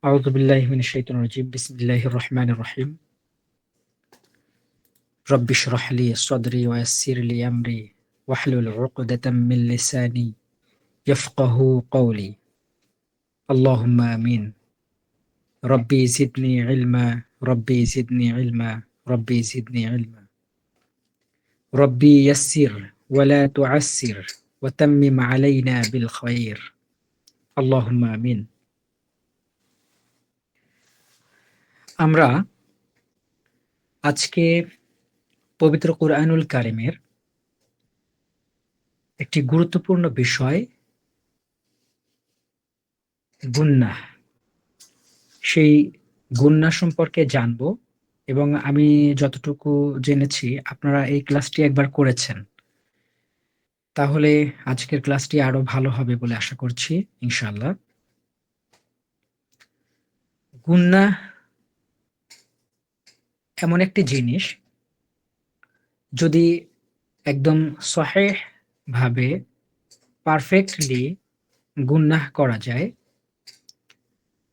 أعوذ بالله من الشيطان الرجيم بسم الله الرحمن الرحيم رب اشرح لي صدري ويسر لي أمري واحلل عقدة من لساني يفقه قولي اللهم آمين ربي زدني علما ربي زدني علما ربي زدني علما ربي يسر ولا تعسر وتمم علينا بالخير اللهم آمين আমরা আজকে পবিত্র কুরআনুল কারিমের একটি গুরুত্বপূর্ণ বিষয় গুন্নাহ, সেই গুন্নাহ সম্পর্কে জানব এবং আমি যতটুকু জেনেছি আপনারা এই ক্লাসটি একবার করেছেন। তাহলে আজকের ক্লাসটি আরো ভালো হবে বলে আশা করছি ইনশাআল্লাহ। গুন্নাহ এমন একটি জিনিস, যদি একদম সহিহ ভাবে পারফেক্টলি গুন্নাহ করা যায়,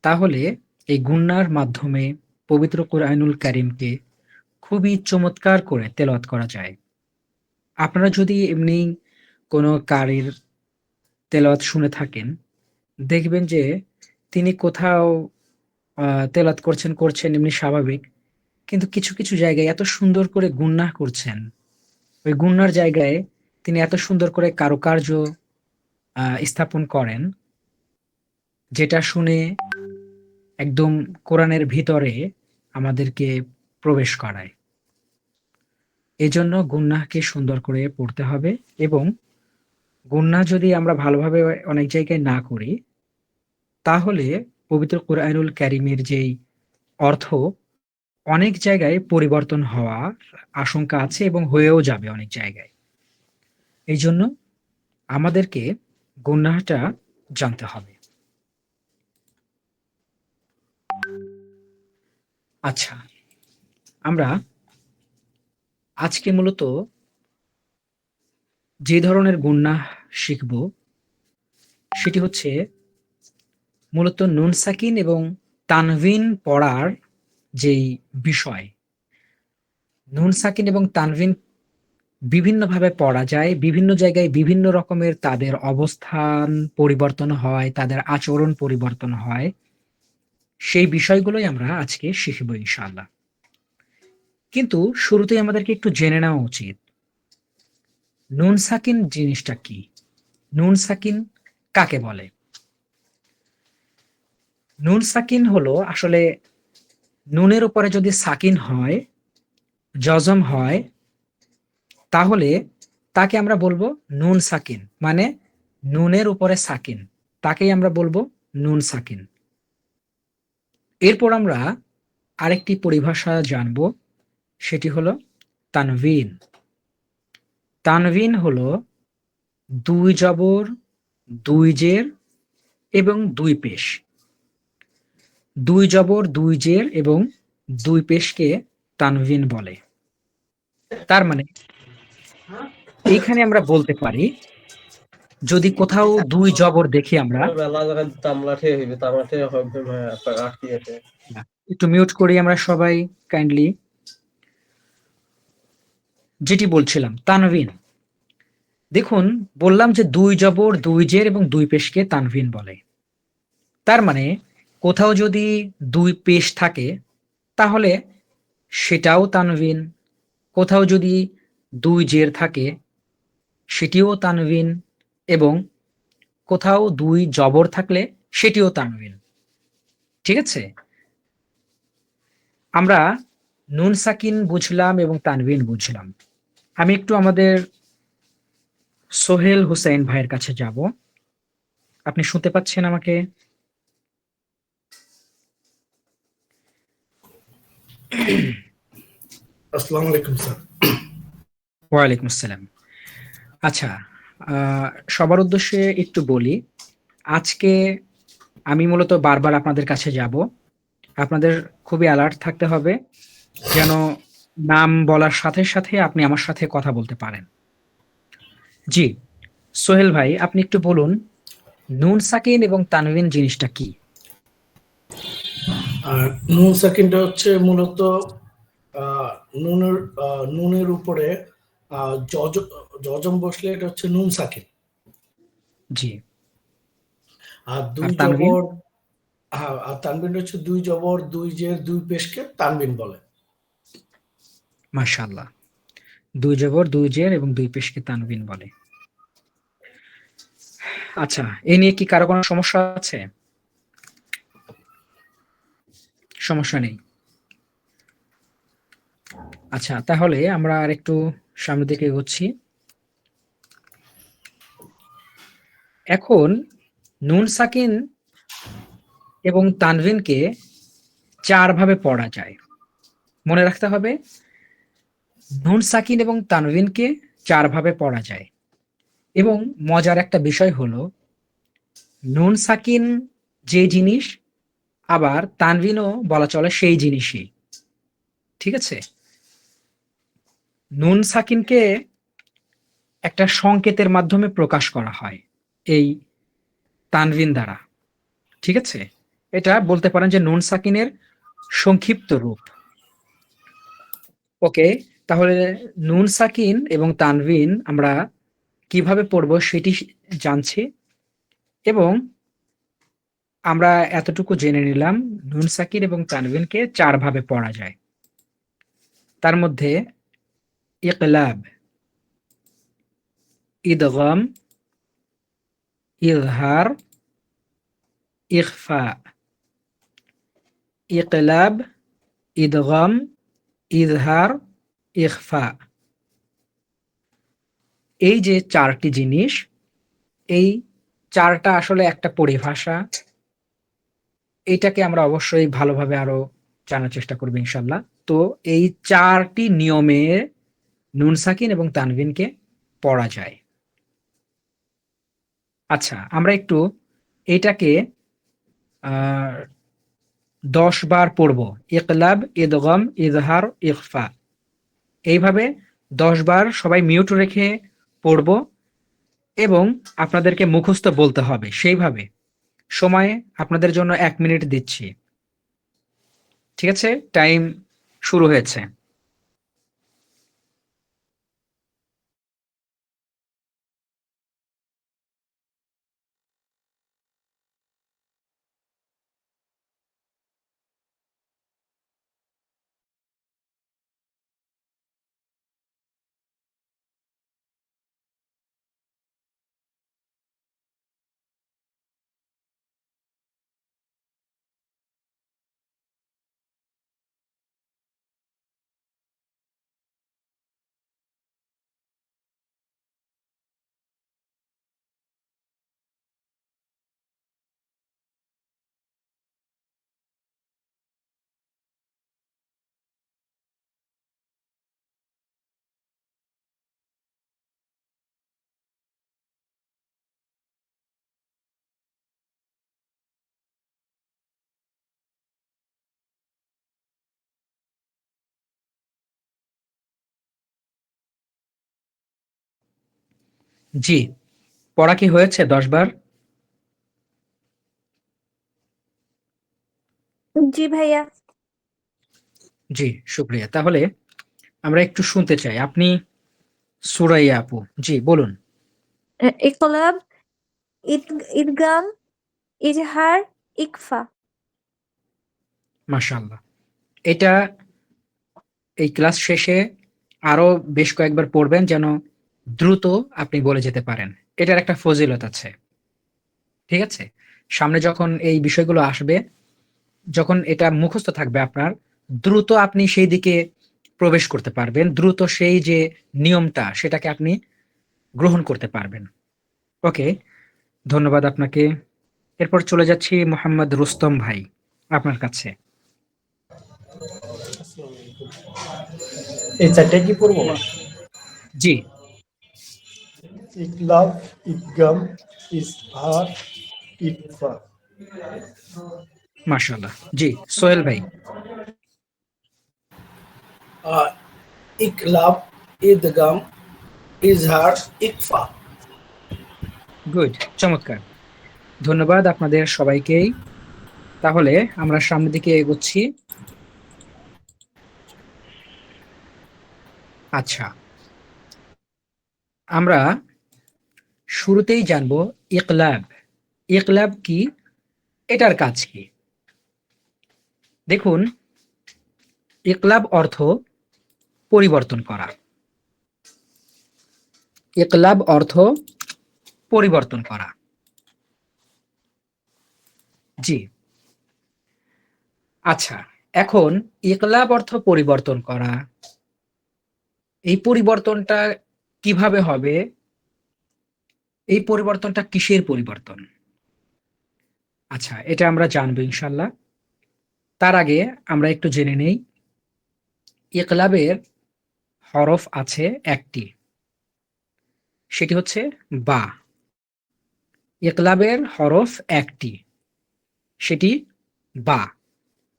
তাহলে এই গুন্নাহর মাধ্যমে পবিত্র কুরআনুল কারীমকে খুবই চমৎকার করে তেলাওয়াত করা যায়। আপনারা যদি এমনি কোনো কারির তেলাওয়াত শুনে থাকেন, দেখবেন যে তিনি কোথাও তেলাওয়াত করছেন এমনি স্বাভাবিক, কিন্তু কিছু কিছু জায়গায় এত সুন্দর করে গুন্নাহ করছেন, ওই গুন্নার জায়গায় তিনি এত সুন্দর করে কারুকার্য স্থাপন করেন, যেটা শুনে একদম কোরআনের ভিতরে আমাদেরকে প্রবেশ করায়। এজন্য গুন্নাহকে সুন্দর করে পড়তে হবে, এবং গুন্নাহ যদি আমরা ভালোভাবে অনেক জায়গায় না করি, তাহলে পবিত্র কুরআনুল কারীমের যেই অর্থ অনেক জায়গায় পরিবর্তন হওয়ার আশঙ্কা আছে এবং হয়েও যাবে অনেক জায়গায়। এই জন্য আমাদেরকে গুন্নাহটা জানতে হবে। আচ্ছা, আমরা আজকে মূলত যে ধরনের গুন্নাহ শিখব, সেটি হচ্ছে মূলত নুন সাকিন এবং তানভিন পড়ার যেই বিষয়। নুন সাকিন এবং তানভিন বিভিন্নভাবে পড়া যায়, বিভিন্ন জায়গায় বিভিন্ন রকমের তাদের অবস্থান পরিবর্তন হয়, তাদের আচরণ পরিবর্তন হয়। সেই বিষয়গুলোই আমরা আজকে শিখব ইনশাআল্লাহ। কিন্তু শুরুতেই আমাদেরকে একটু জেনে নেওয়া উচিত নুন সাকিন জিনিসটা কি, নুন সাকিন কাকে বলে। নুন সাকিন হলো আসলে নুনের উপরে যদি সাকিন হয়, জজম হয়, তাহলে তাকে আমরা বলবো নুন সাকিন, মানে নুনের উপরে সাকিন, তাকেই আমরা বলবো নুন সাকিন। এরপর আমরা আরেকটি পরিভাষা জানবো, সেটি হলো তানভিন। তানভিন হলো দুই জবর, দুই জের এবং দুই পেশ। দুই জবর, দুই জের এবং দুই পেশকে তানভিন বলে। তার মানে এইখানে আমরা বলতে পারি, যদি কোথাও দুই জবর দেখি আমরা, একটু মিউট করি আমরা সবাই কাইন্ডলি। যেটি বলছিলাম তানভিন, দেখুন বললাম যে দুই জবর, দুই জের এবং দুই পেশকে তানভিন বলে। তার মানে কোথাও যদি দুই পেশ থাকে তাহলে সেটাও তানভিন, কোথাও যদি দুই জের থাকে সেটিও তানভিন, এবং কোথাও দুই জবর থাকলে সেটিও তানভিন। ঠিক আছে, আমরা নুন সাকিন বুঝলাম এবং তানভিন বুঝলাম। আমি একটু আমাদের সোহেল হুসাইন ভাইয়ের কাছে যাব। আপনি শুনতে পাচ্ছেন আমাকে? আসসালামু আলাইকুম স্যার। ওয়ালাইকুম আসসালাম। আচ্ছা, সবার উদ্দেশ্যে একটু বলি, আজকে আমি মূলত বারবার আপনাদের কাছে যাব। আপনাদের খুবই অ্যালার্ট থাকতে হবে, যেন নাম বলার সাথে সাথে আপনি আমার সাথে কথা বলতে পারেন। জি, সোহেল ভাই আপনি একটু বলুন নুন সাকিন এবং তানভিন জিনিসটা কি? আর নুন সাকিনটা হচ্ছে মূলত আহ, নুনের নুনের উপরে জজম বসলে এটা হচ্ছে নুন সাকিন। জি। আর আর দুই তানভিন? জবর, হ্যাঁ, আর তানবিন হচ্ছে দুই জবর দুই জের দুই পেশকে তানবিন বলে। মাশাআল্লাহ। ২ জবর, ২ জের এবং ২ পেশকে তানভিন বলে। আচ্ছা, এ নিয়ে কি কারো কোনো সমস্যা আছে? সমস্যা নেই। আচ্ছা, তাহলে আমরা আরেকটু সামনের দিকে এগোচ্ছি। এখন নুন সাকিন এবং তানভিনকে ৪ ভাবে পড়া যায়। মনে রাখতে হবে, নুন সাকিন এবং তানভিনকে ৪ ভাবে পড়া যায়। এবং মজার একটা বিষয় হলো, নুন সাকিন যে জিনিস, আবার তানভিনও বলা চলে সেই জিনিসই। ঠিক আছে? নুন সাকিনকে একটা সংকেতের মাধ্যমে প্রকাশ করা হয় এই তানভিন দ্বারা। ঠিক আছে? এটা বলতে পারেন যে নুন সাকিনের সংক্ষিপ্ত রূপ। ওকে, তাহলে নুন সাকিন এবং তানভিন আমরা কিভাবে পড়বো সেটি জানছি, এবং আমরা এতটুকু জেনে নিলাম নুন সাকিন এবং তানভিনকে ৪ ভাবে পড়া যায়। তার মধ্যে ইকলাব, ইদগাম, ইজহার, ইখফা। ইকলাব, ইদগাম, ইজহার, ইখফা। এই যে ৪টি জিনিস, এই ৪টা আসলে একটা পরিভাষা। এইটাকে আমরা অবশ্যই ভালোভাবে আরো জানার চেষ্টা করব ইনশাল্লাহ। তো এই ৪টি নিয়মে নুন সাকিন এবং তানভিনকে পড়া যায়। আচ্ছা, আমরা একটু এইটাকে ১০ বার পড়ব। ইকলাব, ইদগম, ইজহার, ইখফা। এইভাবে ১০ বার সবাই মিউট রেখে পড়ব, এবং আপনাদেরকে মুখস্থ বলতে হবে সেইভাবে। সময় আপনাদের জন্য ১ মিনিট দিচ্ছি। ঠিক আছে? টাইম শুরু হয়েছে। জি, পড়া কি হয়েছে ১০ বার? জি ভাইয়া। জি, শুকরিয়া। তাহলে আমরা একটু শুনতে চাই। আপনি সুরাইয়া আপু। জি, বলুন। ইকলাব, ইদগাম, ইজহার, ইকফা। মাশাআল্লাহ। এটা এই ক্লাস শেষে আরো বেশ কয়েকবার পড়বেন, যেন দ্রুত আপনি বলে যেতে পারেন। এটার একটা ফজিলত আছে। ঠিক আছে? সামনে যখন এই বিষয়গুলো আসবে, যখন এটা মুখস্থ থাকবে আপনার, দ্রুত আপনি সেই দিকে প্রবেশ করতে পারবেন। দ্রুত সেই যে নিয়মটা, সেটাকে আপনি গ্রহণ করতে পারবেন। ওকে, ধন্যবাদ আপনাকে। এরপর চলে যাচ্ছি মোহাম্মদ রুস্তম ভাই, আপনার কাছে। এই চারটে কি পড়বো? জি। ইকলাব, ইদগাম, ইজহার, ইকফা। মাশাআল্লাহ। জি, সোহেল ভাই। ইকলাব, ইদগাম, ইজহার, ইকফা। গুড, চমৎকার। ধন্যবাদ আপনাদের সবাইকেই। তাহলে আমরা সামনের দিকে এগোচ্ছি। আচ্ছা, আমরা শুরুতেই জানবো ইকলাব। ইকলাব কি, এটার কাজ কি? দেখুন, ইকলাব অর্থ পরিবর্তন করা। ইকলাব অর্থ পরিবর্তন করা। জি, আচ্ছা, এখন ইকলাব অর্থ পরিবর্তন করা, এই পরিবর্তনটা কিভাবে হবে? এই পরিবর্তনটা কিসের পরিবর্তন? আচ্ছা, এটা আমরা জানবো ইনশাল্লাহ। তার আগে আমরা একটু জেনে নেই, ইকলাবের হরফ আছে একটি, সেটি হচ্ছে বা। ইকলাবের হরফ একটি, সেটি বা।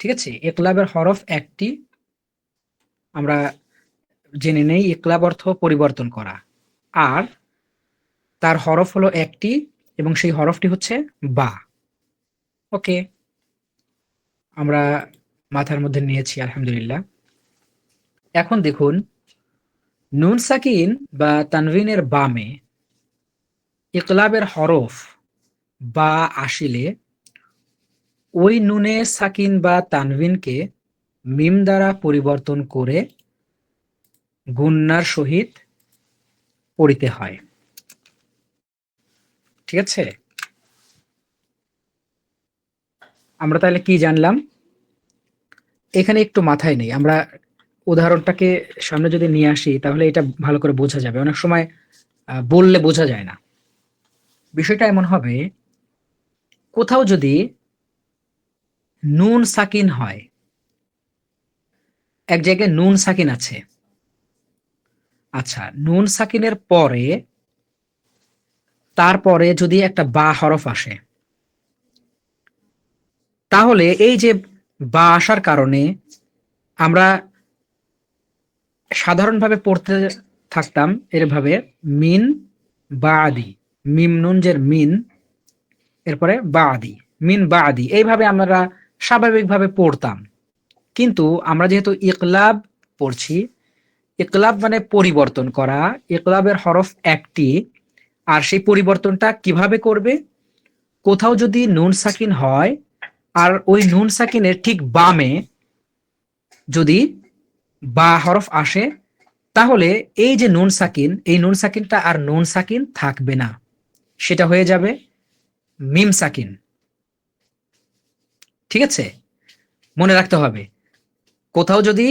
ঠিক আছে, ইকলাবের হরফ একটি। আমরা জেনে নেই ইকলাব অর্থ পরিবর্তন করা, আর তার হরফ হলো একটি, এবং সেই হরফটি হচ্ছে বা। ওকে, আমরা মাথার মধ্যে নিয়েছি আলহামদুলিল্লাহ। এখন দেখুন, নুন সাকিন বা তানভিনের বামে ইকলাবের হরফ বা আসিলে ওই নুনে সাকিন বা তানভিনকে মিম দ্বারা পরিবর্তন করে গুন্নার সহিত পড়িতে হয়। ঠিক আছে, আমরা তাহলে কি জানলাম? এখানে একটু মাথায় নেই, আমরা উদাহরণটাকে সামনে যদি নিয়ে আসি তাহলে এটা ভালো করে বোঝা যাবে। অনেক সময় বললে বোঝা যায় না। বিষয়টা এমন হবে, কোথাও যদি নুন সাকিন হয়, এক জায়গায় নুন সাকিন আছে, আচ্ছা, নুন সাকিনের পরে তারপরে যদি একটা বা হরফ আসে, তাহলে এই যে বা আসার কারণে আমরা সাধারণভাবে পড়তে থাকতাম এরভাবে, মিন বা আদি, মিম নুন জের মিন, এরপরে বা আদি, মিন বা আদি, এইভাবে আমরা স্বাভাবিকভাবে পড়তাম। কিন্তু আমরা যেহেতু ইকলাব পড়ছি, ইকলাব মানে পরিবর্তন করা, ইকলাবের হরফ একটি, আর সেই পরিবর্তনটা কিভাবে করবে? কোথাও যদি নুন সাকিন হয় আর ওই নুন সাকিনের ঠিক বামে যদি বা হরফ আসে, তাহলে এই যে নুন সাকিন, এই নুন সাকিনটা আর নুন সাকিন থাকবে না, সেটা হয়ে যাবে মিম সাকিন। ঠিক আছে, মনে রাখতে হবে, কোথাও যদি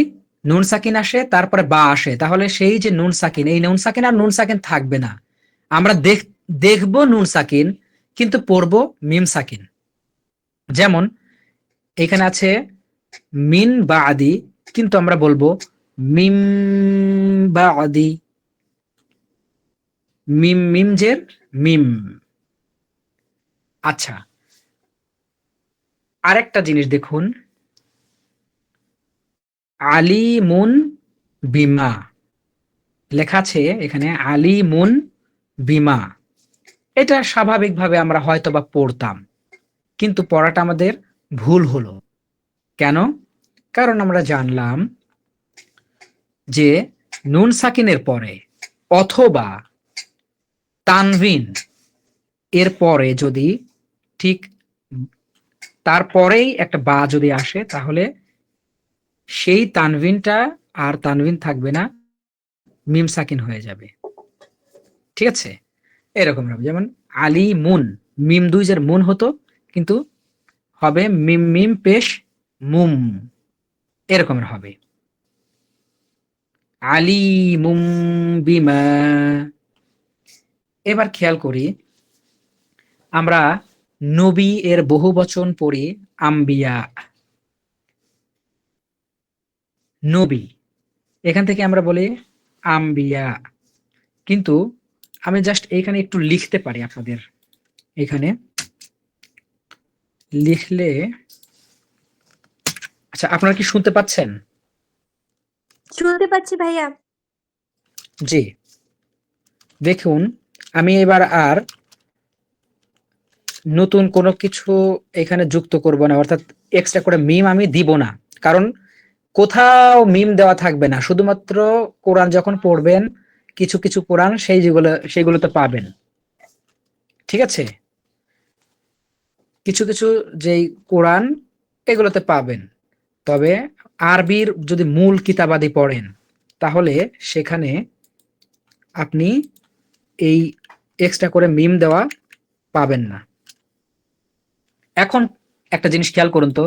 নুন সাকিন আসে তারপরে বা আসে, তাহলে সেই যে নুন সাকিন, এই নুন সাকিন আর নুন সাকিন থাকবে না। আমরা দেখবো নুন সাকিন, কিন্তু পড়বো মিম সাকিন। যেমন এখানে আছে মিন বা আদি, কিন্তু আমরা বলবো মিম বা আদি, মিম মিম জের মিম। আচ্ছা, আরেকটা জিনিস দেখুন, আলিমুন বিমা লেখা আছে এখানে, আলিমুন বিমা। এটা স্বাভাবিকভাবে আমরা হয়তোবা পড়তাম, কিন্তু পড়াটা আমাদের ভুল হলো। কেন? কারণ আমরা জানলাম যে নুন সাকিনের পরে অথবা তানভিন এর পরে যদি ঠিক তারপরেই একটা বা যদি আসে, তাহলে সেই তানভিনটা আর তানভিন থাকবে না, মিম সাকিন হয়ে যাবে। ঠিক আছে, এরকম হবে। যেমন আলী মুন, মিম দুইজের মুন হতো, কিন্তু হবে মিম মিম পেশ মুম, এরকমের হবে। আলী মুম বিমা। এবার খেয়াল করি, আমরা নবী এর বহু বচন পড়ি আম্বিয়া, নবী, এখান থেকে আমরা বলি আম্বিয়া। কিন্তু আমি জাস্ট এখানে একটু লিখতে পারি আপনাদের, এখানে লিখলে, আচ্ছা, আপনারা কি শুনতে পাচ্ছেন? শুনতে পাচ্ছি ভাইয়া। জি, দেখুন, আমি এবার আর নতুন কোনো কিছু এখানে যুক্ত করব না, অর্থাৎ এক্সট্রা করে মিম আমি দিব না। কারণ কোথাও মিম দেওয়া থাকবে না, শুধুমাত্র কোরআন যখন পড়বেন কিছু কিছু কোরআন সেইগুলোতে পাবেন। ঠিক আছে, কিছু কিছু যেই কোরআন এগুলোতে পাবেন। তবে আরবির যদি মূল কিতাবাদি পড়েন তাহলে সেখানে আপনি এই এক্সট্রা করে মিম দেওয়া পাবেন না। এখন একটা জিনিস খেয়াল করুন তো,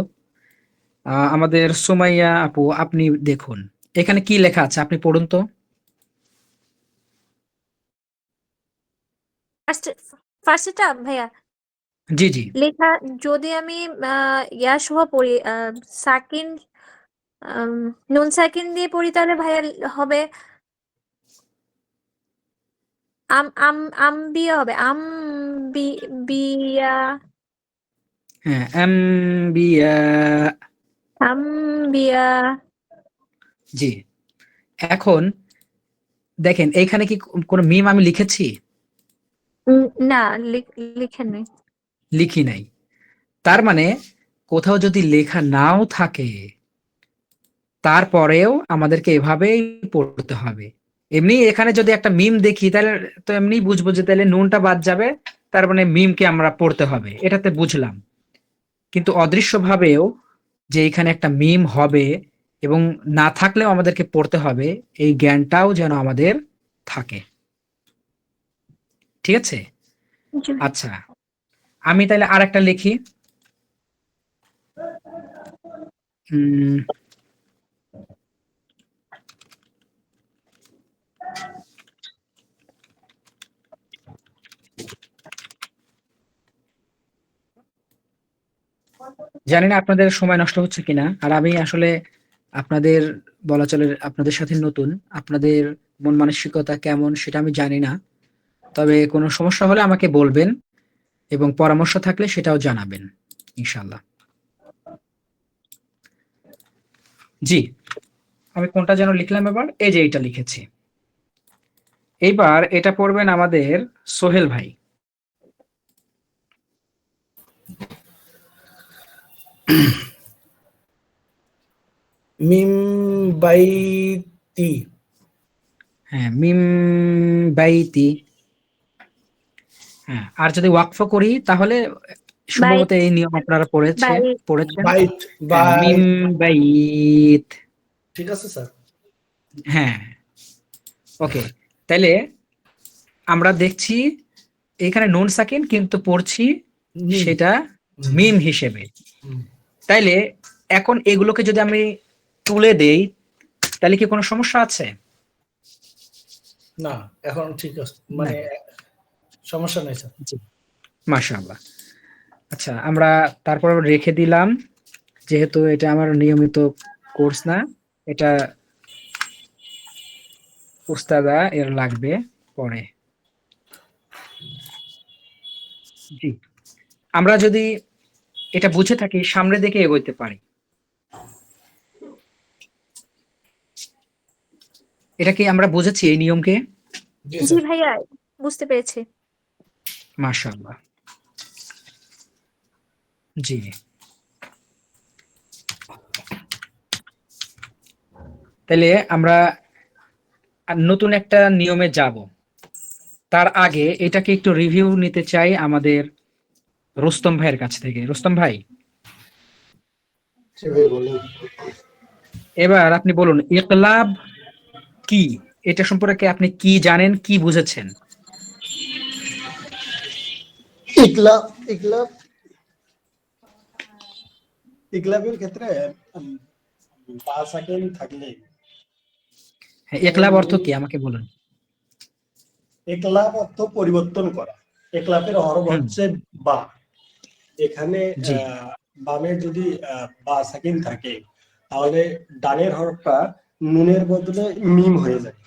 আমাদের সুমাইয়া আপু, আপনি দেখুন এখানে কি লেখা আছে, আপনি পড়ুন তো। ফার্স্ট ফার্স্টটা ভাইয়া জি জি। লেখা, যদি আমি ইয়া সহ পড়ি, সাকিন, নুন সাকিন দিয়ে পড়ি, তাহলে ভাইয়া হবে আম্বিয়া হবে, বিয়া, হ্যাঁ, আম্বিয়া। আম্বিয়া। জি। এখন দেখেন এইখানে কি কোনো মিম আমি লিখেছি? না, লিখেন নাই। লিখি নাই। তার মানে কোথাও যদি লেখা নাও থাকে তারপরেও আমাদেরকে এভাবেই পড়তে হবে। এমনি এখানে যদি একটা মিম দেখি তাহলে তো এমনি বুঝবো যে তাহলে নুনটা বাদ যাবে, তার মানে মিমকে আমরা পড়তে হবে, এটাতে বুঝলাম। কিন্তু অদৃশ্যভাবেও যে এখানে একটা মিম হবে এবং না থাকলেও আমাদেরকে পড়তে হবে, এই জ্ঞানটাও যেন আমাদের থাকে। ঠিক আছে? জি। আচ্ছা, আমি তাহলে আরেকটা লিখি। উম, জানি না আপনাদের সময় নষ্ট হচ্ছে কিনা। আর আমি আসলে আপনাদের, বলা চলে আপনাদের সাথে নতুন, আপনাদের মন মানসিকতা কেমন সেটা আমি জানি না। তবে কোনো সমস্যা হলে আমাকে বলবেন এবং পরামর্শ থাকলে সেটাও জানাবেন ইনশাল্লাহ। জি, আমি কোনটা যেন লিখলাম এবার, এই যে এটা লিখেছি। এইবার এটা পড়বেন আমাদের সোহেল ভাই। মিম বাইতি। হ্যাঁ, মিম বাইতি। হ্যাঁ, আর যদি ওয়াকফ করি তাহলে বাইত, সম্ভবত এই নিয়ম আপনারা পড়েছেন। বাইট হ্যাঁ, মিম বাইট। বাইত। ঠিক আছে স্যার। হ্যাঁ, ওকে। তাইলে আমরা দেখছি এখানে নুন সাকিন কিন্তু পড়ছি মিম। সেটা মিম হিসেবে। হুম। তাইলে এখন এগুলোকে যদি আমি তুলে দেই তাহলে কি কোনো সমস্যা আছে? না, এখন ঠিক আছে, মানে সমস্যা নেই স্যার। জি, মাশাআল্লাহ। আচ্ছা, আমরা তারপর রেখে দিলাম, যেহেতু এটা আমার নিয়মিত কোর্স না, এটা উস্তাদা এর লাগবে পরে। জি, আমরা যদি এটা বুঝে থাকি সামনের দিকে এগোতে পারি। এটা কি আমরা বুঝেছি এই নিয়মকে? জি জি স্যার। ভাইয়া, বুঝতে পেরেছি। মাশাআল্লাহ। জি, তাহলে আমরা নতুন একটা নিয়মে যাব। তার আগে এটাকে একটু রিভিউ নিতে চাই আমাদের রুস্তম ভাইয়ের কাছ থেকে। রুস্তম ভাই, জি ভাই বলুন। এবার আপনি বলুন ইকলাব কি, এটা সম্পর্কে আপনি কি জানেন, কি বুঝেছেন? ইকলাব ইকলাব ইকলাবের ক্ষেত্রে বা সাকিন থাকলে হ্যাঁ, এখানে ইকলাব অর্থ নুন, কি আমাকে বলুন। একলাব অর্থ পরিবর্তন করা। একলাবের হরফ হুম, হচ্ছে বা। এখানে জি। বামে যদি বা সাকিন থাকে তাহলে ডানের হরফটা নুনের বদলে মিম হয়ে যায়।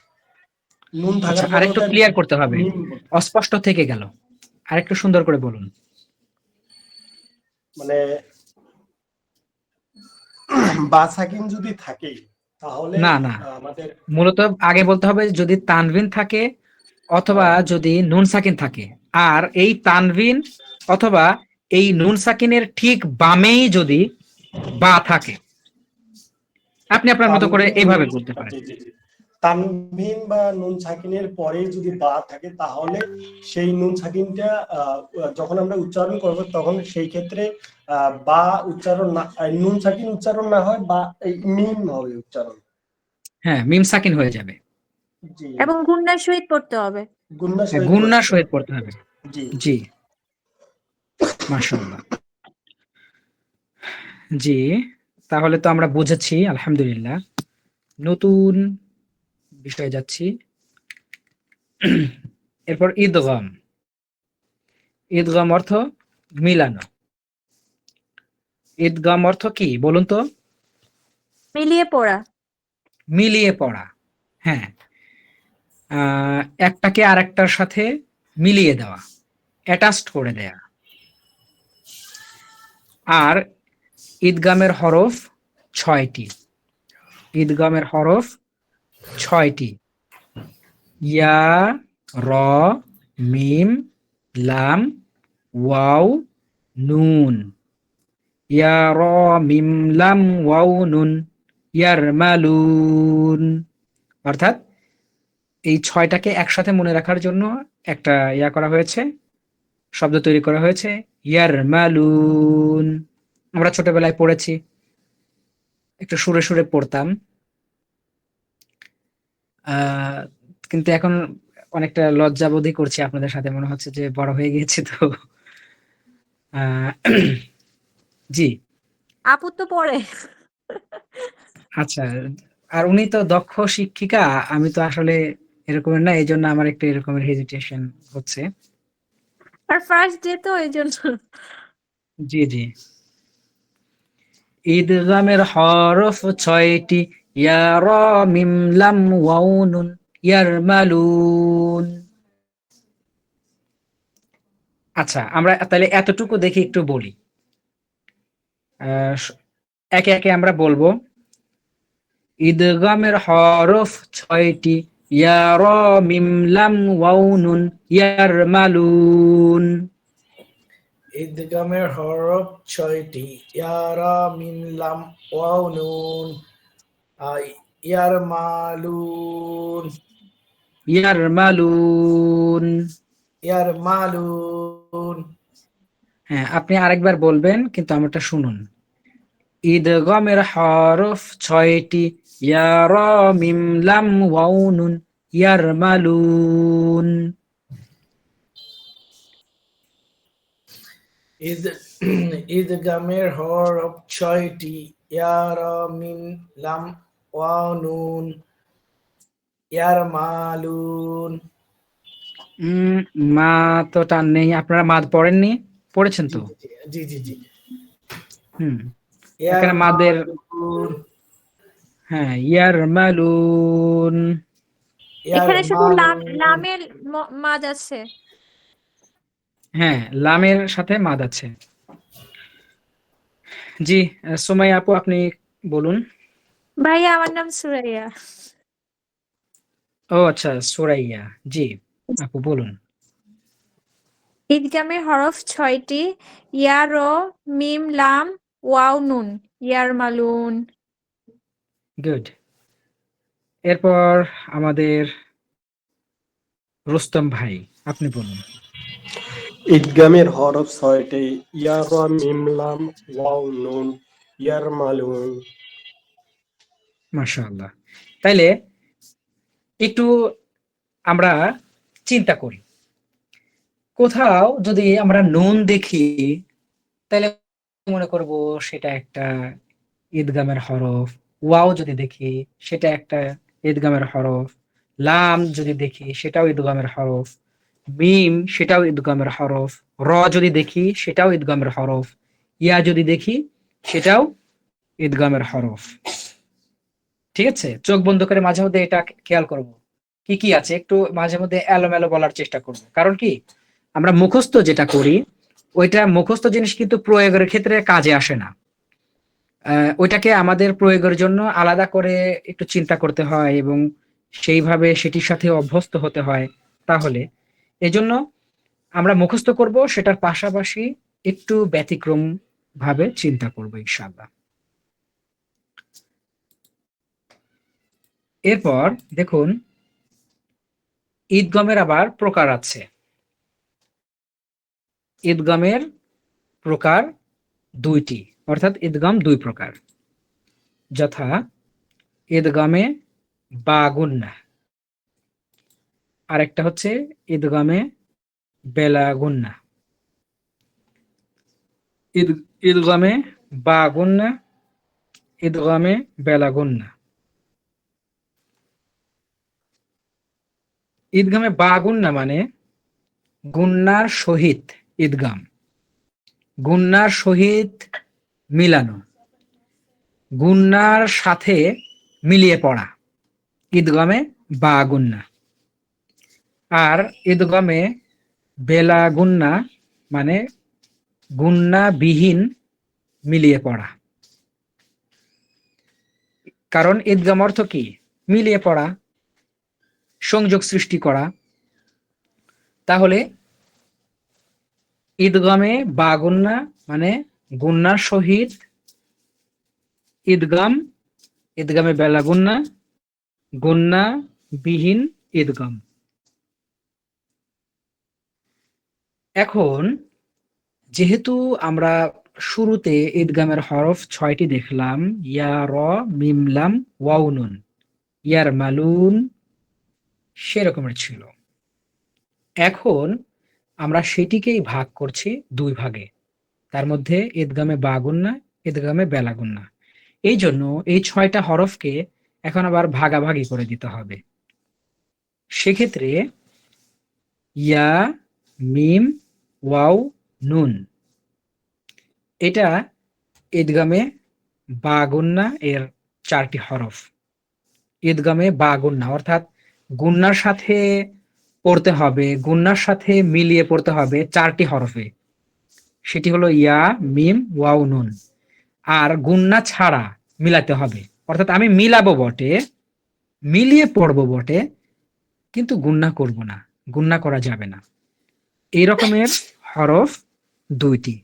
নুন আচ্ছা, থাকার আরেকটু বদলে ক্লিয়ার করতে হবে, মিম বলতে হয়। অস্পষ্ট থেকে গেল, আরেকটু সুন্দর করে বলুন। মানে বা সাকিন যদি থাকে তাহলে না না, আমাদের মূলত আগে বলতে হবে যদি তানভিন থাকে অথবা যদি নুন সাকিন থাকে। আর এই তানভিন অথবা এই নুন সাকিনের ঠিক বামেই যদি বা থাকে, আপনি আপনার মতো করে এইভাবে করতে পারেন। জি, জি, জি। তানভিন বা নুন সাকিনের পরে যদি বা থাকে তাহলে সেই নুন সাকিনটা যখন আমরা উচ্চারণ করব তখন সেই ক্ষেত্রে বা উচ্চারণ না, নুন সাকিন উচ্চারণ না হয় বা এই মিম হবে উচ্চারণ। হ্যাঁ, মিম সাকিন হয়ে যাবে। জি, এবং গুণনার সহিত পড়তে হবে। গুন্না হ্যাঁ, সহিত গুণনা পড়তে সহিত হবে। পড়তে হবে। জি, জি, মাশাআল্লাহ। জি, তাহলে তো আমরা বুঝেছি আলহামদুলিল্লাহ। নতুন বিষয়ে যাচ্ছি। এরপর ঈদগাম। ঈদগাম অর্থ মিলানো। ঈদগাম অর্থ কি বলুন তো? মিলিয়ে পড়া। মিলিয়ে পড়া। হ্যাঁ, একটাকে আরেকটার সাথে মিলিয়ে দেওয়া, অ্যাটাচড করে দেয়া। আর ঈদগামের হরফ ৬টি। ঈদগামের হরফ ৬টি। ইয়া, র, মিম, লাম, ওয়াও, নুন। ইয়া, র, মিম, লাম, ওয়াও, নুন। ইয়ারমালুন। অর্থাৎ এই ৬টাকে একসাথে মনে রাখার জন্য একটা করা হয়েছে, শব্দ তৈরি করা হয়েছে, ইয়ারমালুন। আমরা ছোটবেলায় পড়েছি, একটু সুরে সুরে পড়তাম। আহ কিন্তু এখন অনেকটা লজ্জাবোধই করছি আপনাদের সাথে, মনে হচ্ছে যে বড় হয়ে গিয়েছি তো। আহ জি, আপু তো পড়ে। আচ্ছা। আর উনি তো দক্ষ শিক্ষিকা, আমি তো আসলে এরকমের না, এই জন্য আমার একটু এরকমের হেজিটেশন হচ্ছে। আর ফার্স্ট ডে তো এই জন্য। জি, জি। ঈদগামের হরফ ৬টি। ইয়া, র, মিম, লাম, ওয়াও, নুন। ইয়ারমালুন। আচ্ছা, আমরা তাহলে এতটুকু দেখে একটু বলি। আহ, একে একে আমরা বলবো। ঈদগামের হরফ ৬টি। ইয়া, র, মিম, লাম, ওয়াও, নুন। ইয়ারমালুন। ঈদগামের হরফ ৬টি। ইয়া, রা, মিম, লাম, ওয়াও, নুন। ইয়ারমালুন। ইয়ারমালুন। ইয়ারমালুন। হ্যাঁ, আপনি আরেকবার বলবেন, কিন্তু আমারটা শুনুন। ঈদগামের হরফ ৬টি। ইয়া, র, মিম, লাম, ওয়াও, নুন। ইয়ারমালুন। ঈদগামের হরফ ৬টি। ইয়া, রা, মিম, লাম, ওয়াও, নুন। ইয়ারমালুন। উম মা তো টান নেই, আপনারা মাদ পড়েননি? পড়েছেন জি তো? জি জি জি। হুম, এখানে মাদের। ইয়ারমালুন। হ্যাঁ, ইয়ারমালুন। এখানে শুধু ইয়ারমালুন। লামের মাদ আছে। হ্যাঁ, লামের সাথে মাদ আছে। জি, সুমাইয়া আপু আপনি বলুন। ভাইয়া আমার নাম সুরাইয়া। ও আচ্ছা, সুরাইয়া। জি, আপু বলুন। ঈদগামের হরফ ৬টি। ইয়া, র, মিম, লাম, ওয়াও, নুন। ইয়ারমালুন। গুড। এরপর আমাদের রুস্তম ভাই, আপনি বলুন। ঈদগামের হরফ ৬টি। ইয়া, রা, মিম, লাম, ওয়াও, নুন। ইয়ারমালুন। মাশাআল্লাহ। তাইলে একটু আমরা চিন্তা করি, কোথাও যদি আমরা নুন দেখি, তাহলে মনে করব সেটা একটা ঈদগামের হরফ। ওয়াও যদি দেখি, সেটা একটা ঈদগামের হরফ। লাম যদি দেখি, সেটাও ঈদগামের হরফ। মিম, সেটাও ঈদগামের হরফ। র যদি দেখি, সেটাও ঈদগামের হরফ। ইয়া যদি দেখি, সেটাও ঈদগামের হরফ। ঠিক আছে, চোখ বন্ধ করে মাঝে মধ্যে এটা খেয়াল করব, কি কি আছে একটু মাঝে মধ্যে এলোমেলো বলার চেষ্টা করব। কারণ কি, আমরা মুখস্থ যেটা করি, ওইটা মুখস্থ জিনিস কিন্তু প্রয়োগের ক্ষেত্রে কাজে আসে না। ওইটাকে আমাদের প্রয়োগের জন্য আলাদা করে একটু চিন্তা করতে হয় এবং সেইভাবে সেটির সাথে অভ্যস্ত হতে হয়। তাহলে এজন্য আমরা মুখস্থ করব, সেটার পাশাপাশি একটু ব্যতিক্রম ভাবে চিন্তা করব ইনশাআল্লাহ। এরপর দেখুন, ঈদগমের আবার প্রকার আছে। ঈদগমের প্রকার দুইটি, অর্থাৎ ঈদগম দুই প্রকার, যথা ঈদগমে বা গুন্নাহ, আরেকটা হচ্ছে ঈদগমে বেলা গুন্নাহ। ঈদগমে বা গুন্নাহ, ঈদগমে বেলা গুন্নাহ। ঈদগামে বা গুন্না মানে গুন্নার সহিত ঈদগাম, গুন্নার সহিত মিলানো, গুন্নার সাথে মিলিয়ে পড়া, ঈদগামে বা গুন্না। আর ঈদগামে বেলা গুন্না মানে গুন্না বিহীন মিলিয়ে পড়া। কারণ ঈদগাম অর্থ কি? মিলিয়ে পড়া, সংযোগ সৃষ্টি করা। তাহলে ঈদগামে বা গুন্না মানে গুন্নার সহিত ঈদগাম, ঈদগামে বেলা গুন্না, গুন্না বিহীন ঈদগাম। এখন যেহেতু আমরা শুরুতে ঈদগামের হরফ 6টি দেখলাম, ইয়া, র, মিম, লাম, ওয়াও, নুন, ইয়ার মালুন সেরকমের ছিল। এখন আমরা সেটিকেই ভাগ করছি দুই ভাগে, তার মধ্যে ঈদগামে বা গুন্না, ঈদগামে বেলা গুন্না। এই জন্য এই 6টা হরফকে এখন আবার ভাগাভাগি করে দিতে হবে। সেক্ষেত্রে ইয়া, মিম, ওয়াও, নুন, এটা ঈদগামে বা গুন্না এর 4টি হরফ। ঈদগামে বা গুন্না অর্থাৎ গুন্নার সাথে পড়তে হবে, গুন্নার সাথে মিলিয়ে পড়তে হবে 4টি হরফে, সেটি হলো ইয়া, মিম, ওয়াও, নুন। আর গুন্না ছাড়া মিলাতে হবে, অর্থাৎ আমি মিলাবো বটে, মিলিয়ে পড়বো বটে, কিন্তু গুন্না করব না, গুন্না করা যাবে না। এই রকমের হরফ দুইটি,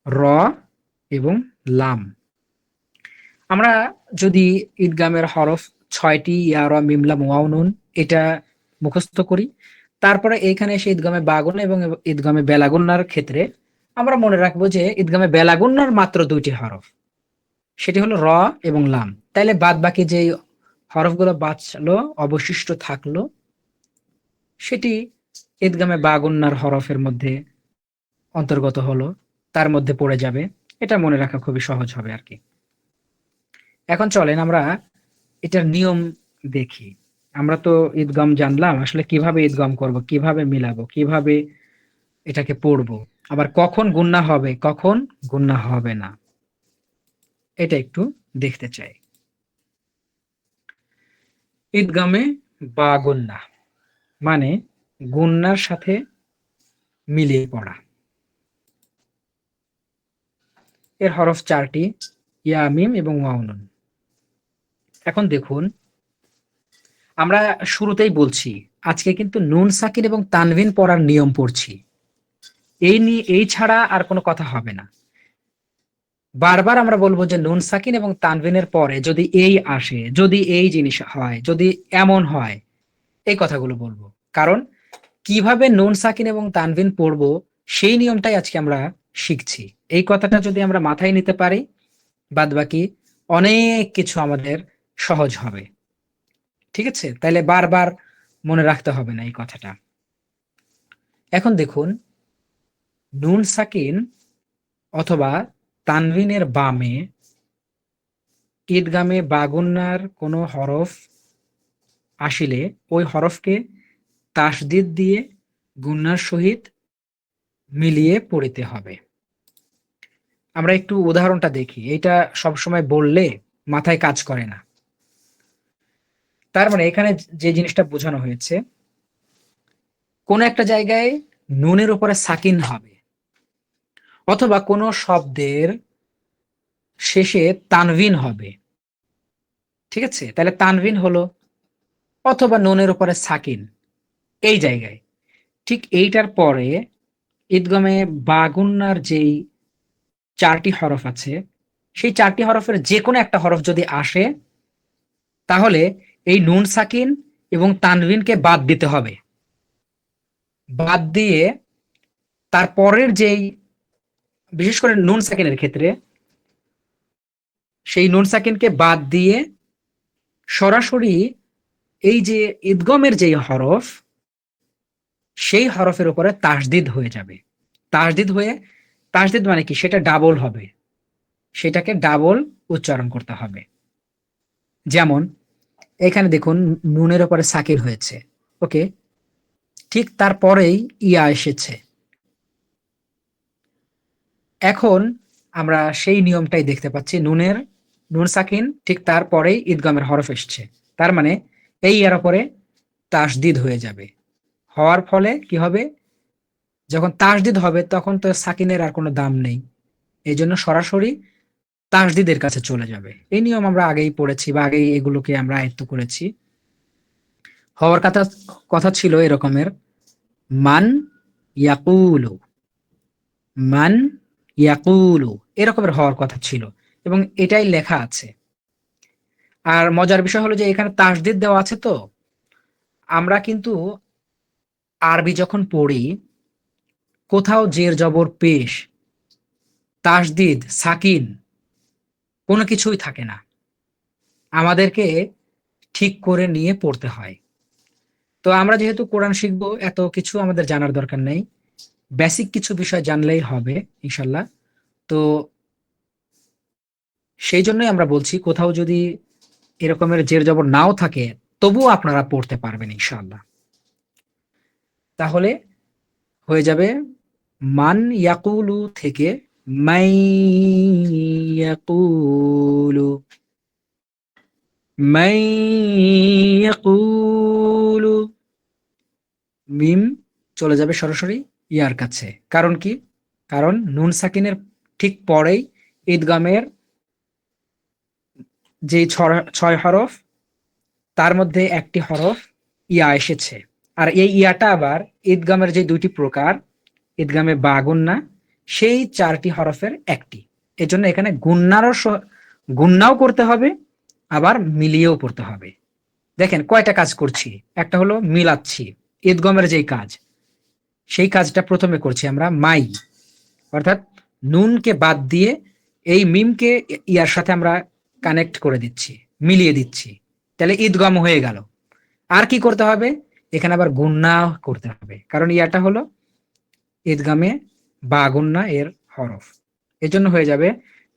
র এবং লাম। আমরা যদি ঈদগামের হরফ 6টি ইয়া, র, মিম, লাম, ওয়াও, নুন এটা মুখস্থ করি, তারপরে এইখানে এসে ঈদগামে বা গুন্না এবং ঈদগামে বেলা গুন্নার ক্ষেত্রে আমরা মনে রাখবো যে ঈদগামে বেলা গুন্নার মাত্র 2টি হরফ, সেটি হলো র এবং লাম। তাইলে বাদ বাকি যে হরফগুলো বাঁচলো, অবশিষ্ট থাকলো, সেটি ঈদগামে বা গুন্নার হরফের মধ্যে অন্তর্গত হলো, তার মধ্যে পড়ে যাবে। এটা মনে রাখা খুবই সহজ হবে আর কি। এখন চলেন আমরা এটার নিয়ম দেখি। আমরা তো ঈদগাম জানলাম, আসলে কিভাবে ঈদগাম করব, কিভাবে মিলাবো, কিভাবে এটাকে পড়বো, আবার কখন গুন্না হবে, কখন গুন্না হবে না, এটা একটু দেখতে চাই। ঈদগামে বা গুন্না মানে গুন্নার সাথে মিলিয়ে পড়া। এর হরফ 4টি, ইয়া, মিম এবং ওয়াও, নুন। এখন দেখুন, আমরা শুরুতেই বলছি আজকে কিন্তু নুন সাকিন এবং তানভিন পড়ার নিয়ম পড়ছি, এই ছাড়া আর কোনো কথা হবে না। বারবার আমরা বলবো যে নুন সাকিন এবং তানভিনের পরে যদি এই আসে, যদি এই জিনিস হয়, যদি এমন হয়, এই কথাগুলো বলবো। কারণ কিভাবে নুন সাকিন এবং তানভিন পড়বো সেই নিয়মটাই আজকে আমরা শিখছি। এই কথাটা যদি আমরা মাথায় নিতে পারি, বাদবাকি অনেক কিছু আমাদের সহজ হবে। ঠিক আছে? তাইলে বারবার মনে রাখতে হবে না এই কথাটা। এখন দেখুন, নুন সাকিন অথবা তানভিনের বামে ঈদগামে বা গুন্নার কোনো হরফ আসিলে ওই হরফকে তাসদিদ দিয়ে গুন্নার সহিত মিলিয়ে পড়িতে হবে। আমরা একটু উদাহরণটা দেখি, এটা সবসময় বললে মাথায় কাজ করে না। তার মানে এখানে যে জিনিসটা বোঝানো হয়েছে, কোন একটা জায়গায় নুনের উপরে সাকিন হবে, অথবা কোনো শব্দের শেষে তানভিন হবে। ঠিক আছে? তাহলে তানভিন হলো, অথবা নুনের উপরে সাকিন, এই জায়গায় ঠিক এইটার পরে ঈদগমে বা গুন্নার যেই 4টি হরফ আছে, সেই 4টি হরফের যে কোনো একটা হরফ যদি আসে, তাহলে এই নুন সাকিন এবং তানভিনকে বাদ দিতে হবে। বাদ দিয়ে তারপরের যেই, বিশেষ করে নুন সাকিনের ক্ষেত্রে, সেই নুন সাকিনকে বাদ দিয়ে সরাসরি এই যে ঈদগমের যেই হরফ, সেই হরফের উপরে তাসদিদ হয়ে যাবে। তাসদিদ মানে কি, সেটা ডাবল হবে, সেটাকে ডাবল উচ্চারণ করতে হবে। যেমন এখানে দেখুন নুনের উপরে সাকির হয়েছে, ওকে, ঠিক তারপরেই ইয়া এসেছে। এখন আমরা সেই নিয়মটাই দেখতে পাচ্ছি, নুন সাকিন ঠিক তারপরেই ঈদগামের হরফ এসছে, তার মানে এই ইয়ার উপরে তাসদিদ হয়ে যাবে। হওয়ার ফলে কি হবে, যখন তাসদিদ হবে তখন তো সাকিনের আর কোনো দাম নেই, এই জন্য সরাসরি তাসদিদের কাছে চলে যাবে। এই নিয়ম আমরা আগেই পড়েছি বা আগেই এগুলোকে আমরা আয়ত্ত করেছি। হওয়ার কথা ছিল এরকমের, মান ইয়াকুলু, মান ইয়াকুলু, এরকমের হওয়ার কথা ছিল, এবং এটাই লেখা আছে। আর মজার বিষয় হলো যে এখানে তাসদিদ দেওয়া আছে, তো আমরা কিন্তু আরবি যখন পড়ি, কোথাও জের জবর পেশ, তাসদিদ, সাকিন কোনো কিছুই থাকে না, আমাদেরকে ঠিক করে নিয়ে পড়তে হয়। তো আমরা যেহেতু কোরআন শিখবো, এত কিছু আমাদের জানার দরকার নেই, বেসিক কিছু বিষয় জানলেই হবে ইনশাল্লাহ। তো সেই জন্যই আমরা বলছি, কোথাও যদি এরকমের জের জবর নাও থাকে, তবুও আপনারা পড়তে পারবেন ইনশাআল্লাহ। তাহলে হয়ে যাবে মান ইয়াকুলু থেকে মাই ইয়াকুলু, মাই ইয়াকুলু, মিম চলে যাবে সরাসরি ইয়ার কাছে। কারণ কি, কারণ নুন সাকিনের ঠিক পরেই ঈদগামের যে 6 হরফ, তার মধ্যে একটি হরফ ইয়া এসেছে। আর এই ইয়াটা আবার ঈদগামের যে 2টি প্রকার, ঈদগামে বা গুন্না, সেই 4টি হরফের একটি। এজন্য এখানে গুন্নাও করতে হবে, আবার মিলিয়েও পড়তে হবে। দেখেন কয়টা কাজ করছি, একটা হলো মিলাচ্ছি, ঈদগমের যেই কাজ, সেই কাজটা প্রথমে করছি আমরা মাই, অর্থাৎ নুনকে বাদ দিয়ে এই মিমকে ইয়ার সাথে আমরা কানেক্ট করে দিচ্ছি, মিলিয়ে দিচ্ছি, তাহলে ঈদগম হয়ে গেল। আর কি করতে হবে, এখানে আবার গুন্না করতে হবে, কারণ ইয়াটা হলো ঈদগামে বা গুন্না এর হরফ। এজন্য হয়ে যাবে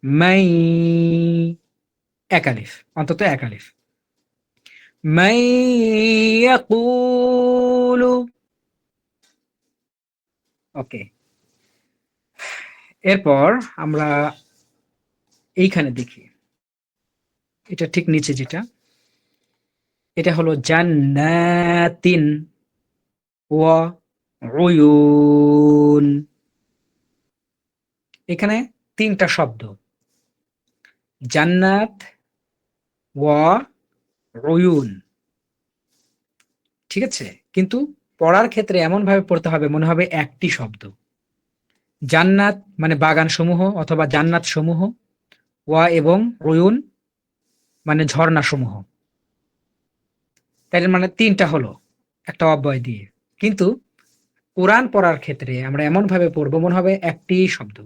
মাই, এক আলিফ, অন্তত এক আলিফ, মাই ইয়াকুলু। ওকে, এরপর আমরা এইখানে দেখি, এটা ঠিক নিচে যেটা, এটা হলো জান্নাতিন ওয়া উয়ুন। এখানে 3টা শব্দ, জান্নাত ওয়া উয়ুন, ঠিক আছে, কিন্তু পড়ার ক্ষেত্রে এমন ভাবে পড়তে হবে মনে হবে একটি শব্দ। জান্নাত মানে বাগান সমূহ অথবা জান্নাত সমূহ, ওয়া এবং উয়ুন মানে ঝর্ণা সমূহ, তাই মানে 3টা হলো একটা অব্যয় দিয়ে। কিন্তু কোরআন পড়ার ক্ষেত্রে আমরা এমন ভাবে পড়বো মনে হবে একটি শব্দ,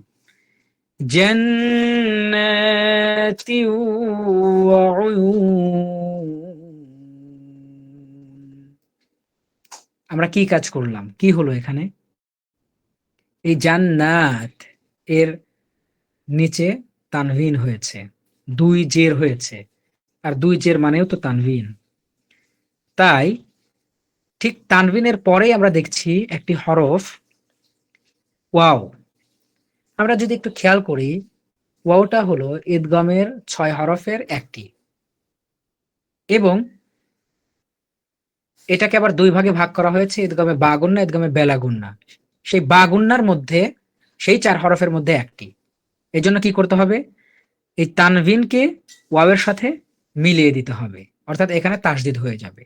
জান্নাতি ওয়া উয়ুন। আমরা কি কাজ করলাম, কি হলো এখানে, এই জান্নাত এর নিচে তানভিন হয়েছে, 2 জের হয়েছে, আর 2 জের মানেও তো তানভিন। তাই ঠিক তানভিনের পরেই আমরা দেখছি একটি হরফ ওয়াও। আমরা যদি একটু খেয়াল করি, ওয়াওটা হলো ঈদগামের 6 হরফের একটি, এবং এটাকে আবার 2 ভাগে ভাগ করা হয়েছে, ঈদগামে বা গুন্না, ঈদগামে বেলা গুন্না। সেই বা গুন্নার মধ্যে সেই 4 হরফের মধ্যে একটি। এই জন্য কি করতে হবে, এই তানভিনকে ওয়াওয়ের সাথে মিলিয়ে দিতে হবে, অর্থাৎ এখানে তাসদিদ হয়ে যাবে।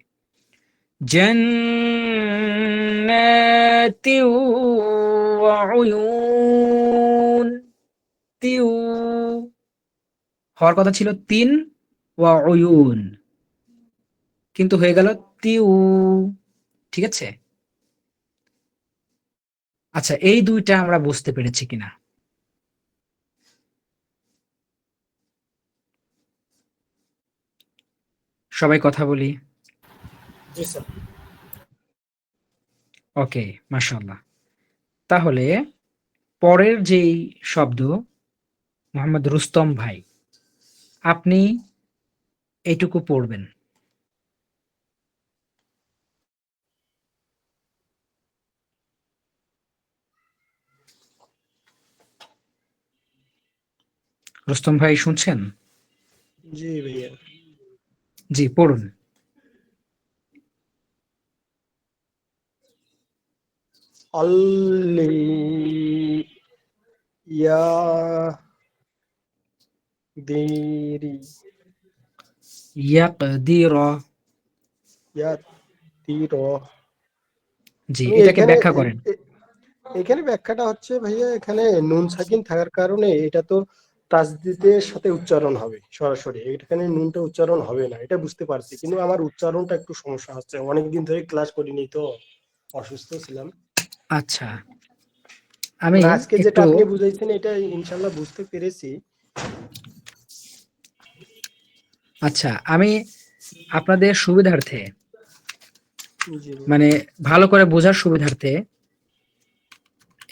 জান্নাতি ওয়া উয়ুন। তিউ হওয়ার কথা ছিল তিন ওয়া উয়ুন, কিন্তু হয়ে গেল তিউ। ঠিক আছে? আচ্ছা, এই দুইটা আমরা বুঝতে পেরেছি কিনা? সবাই কথা বলি। জি স্যার। ওকে, মাশাআল্লাহ। তাহলে পরের যেই শব্দ, মোহাম্মদ রুস্তম ভাই, আপনি এইটুকু পড়বেন। রুস্তম ভাই শুনছেন? জি ভাইয়া। জি, পড়ুন। আল্লি ইয়া দেরি ইয়াকদির। ইয়া তীর। জি, আমি এটাকে এখানে ব্যাখ্যা করেন। এখানে ব্যাখ্যাটা হচ্ছে ভাইয়া, এখানে নুন সাকিন থাকার কারণে এটা তো তাসদিদের সাথে উচ্চারণ হবে সরাসরি, এখানে নুনটা উচ্চারণ হবে না, এটা বুঝতে পারছি, কিন্তু আমার উচ্চারণটা একটু সমস্যা হচ্ছে, অনেকদিন ধরে ক্লাস করিনি তো, অসুস্থ ছিলাম। আচ্ছা, আমি মানে আজকে যেটা একটু আপনি বুঝাইছেন এটা ইনশাল্লাহ বুঝতে পেরেছি। আচ্ছা, আমি আপনাদের সুবিধার্থে, জি মানে ভালো করে বোঝার সুবিধার্থে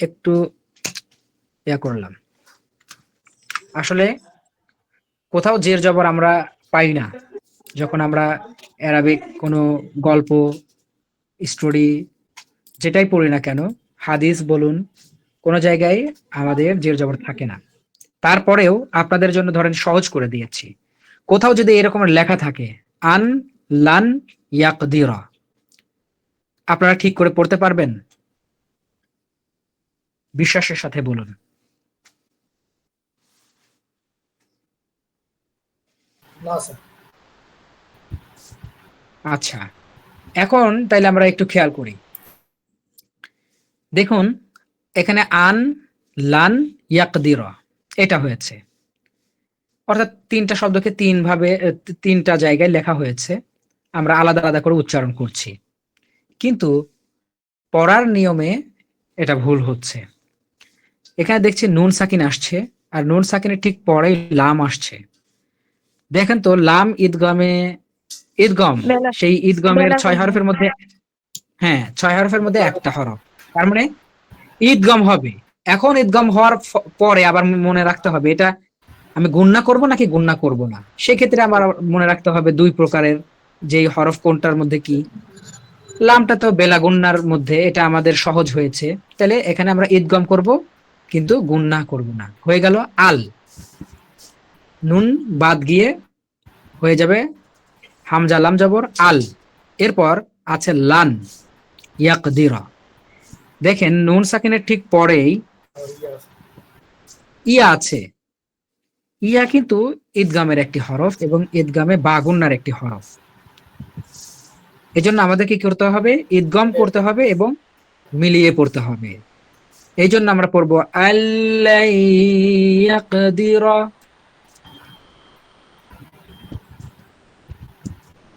একটু ইয়া করলাম। আসলে কোথাও জের জবর আমরা পাই না যখন আমরা অ্যারাবিক কোনো গল্প, স্টোরি যেটাই পড়ি না কেন, হাদিস বলুন, কোনো জায়গায় আমাদের জের জবর থাকে না। তারপরেও আপনাদের জন্য ধরেন সহজ করে দিয়েছি। কোথাও যদি এরকম লেখা থাকে আন লান ইয়াকদিরা, আপনারা ঠিক করে পড়তে পারবেন? বিশ্বাসের সাথে বলুন। না স্যার। আচ্ছা, এখন তাইলে আমরা একটু খেয়াল করি। দেখুন, এখানে আন লান ইয়াকদিরা এটা হয়েছে, অর্থাৎ তিনটা শব্দকে তিনটা জায়গায় লেখা হয়েছে, আমরা আলাদা আলাদা করে উচ্চারণ করছি, কিন্তু পড়ার নিয়মে এটা ভুল হচ্ছে। এখানে দেখছি নুন সাকিন আসছে, আর নুন সাকিনের ঠিক পরেই লাম আসছে। দেখেন তো, লাম ঈদগম, বেলা সেই ঈদগমের বেলা 6 হরফের মধ্যে, হ্যাঁ 6 হরফের মধ্যে একটা হরফ, তার মানে ঈদগম হবে। এখন ঈদগম হওয়ার পরে আবার মনে রাখতে হবে এটা আমি গুণনা করব নাকি গুণনা করব না। সেক্ষেত্রে আমার মনে রাখতে হবে দুই প্রকারের, যেই হরফ কোনটার মধ্যে কি। লামটা তো বেলা গুণনার মধ্যে, এটা আমাদের সহজ হয়েছে। তাহলে এখানে আমরা ঈদগম করব, কিন্তু গুণনা করব না। হয়ে গেল আল, নুন বাদ গিয়ে হয়ে যাবে হামজা লাম জবর আল। এরপর আছে লান ইয়াকদিরা। দেখেন নুন সাকিনের ঠিক পরেই ইয়া আছে। ইয়া কিন্তু ঈদগামের একটি হরফ এবং ঈদগামে বা গুণনার একটি হরফ। এজন্য আমাদের কি করতে হবে? ঈদগম করতে হবে এবং মিলিয়ে পড়তে হবে। এই জন্য আমরা পড়বো আল্লাই ইয়াকদিরা।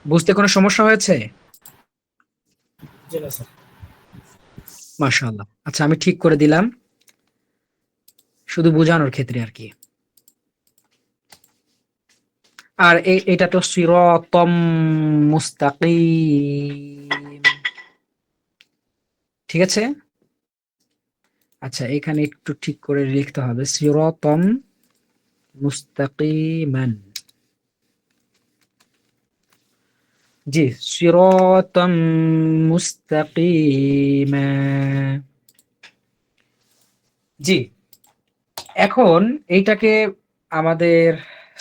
বুঝতে কোনো সমস্যা হয়েছে? জি না স্যার। মাশাআল্লাহ। আচ্ছা, আমি ঠিক করে দিলাম, শুধু বোঝানোর ক্ষেত্রে আর কি। আর এটা তো সিরাতাম মুস্তাকিম, ঠিক আছে? আচ্ছা, এখানে একটু ঠিক করে লিখতে হবে সিরাতাম মুস্তাকিমান। জি, সিরাতাম মুস্তাকিমা। জি, এখন এইটাকে আমাদের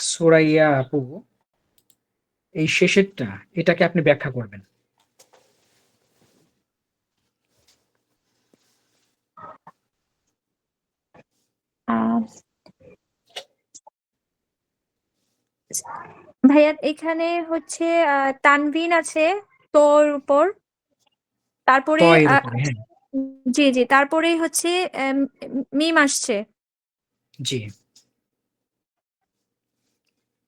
সুরাইয়া আপু, এই শেষেরটা, এটাকে আপনি ব্যাখ্যা করবেন। আহ, ভাইয়া এখানে হচ্ছে তানভিন আছে, তোর উপর, তারপরে তয়ের উপরে, হ্যাঁ। জি জি, তারপরেই হচ্ছে মিম আসছে। জি,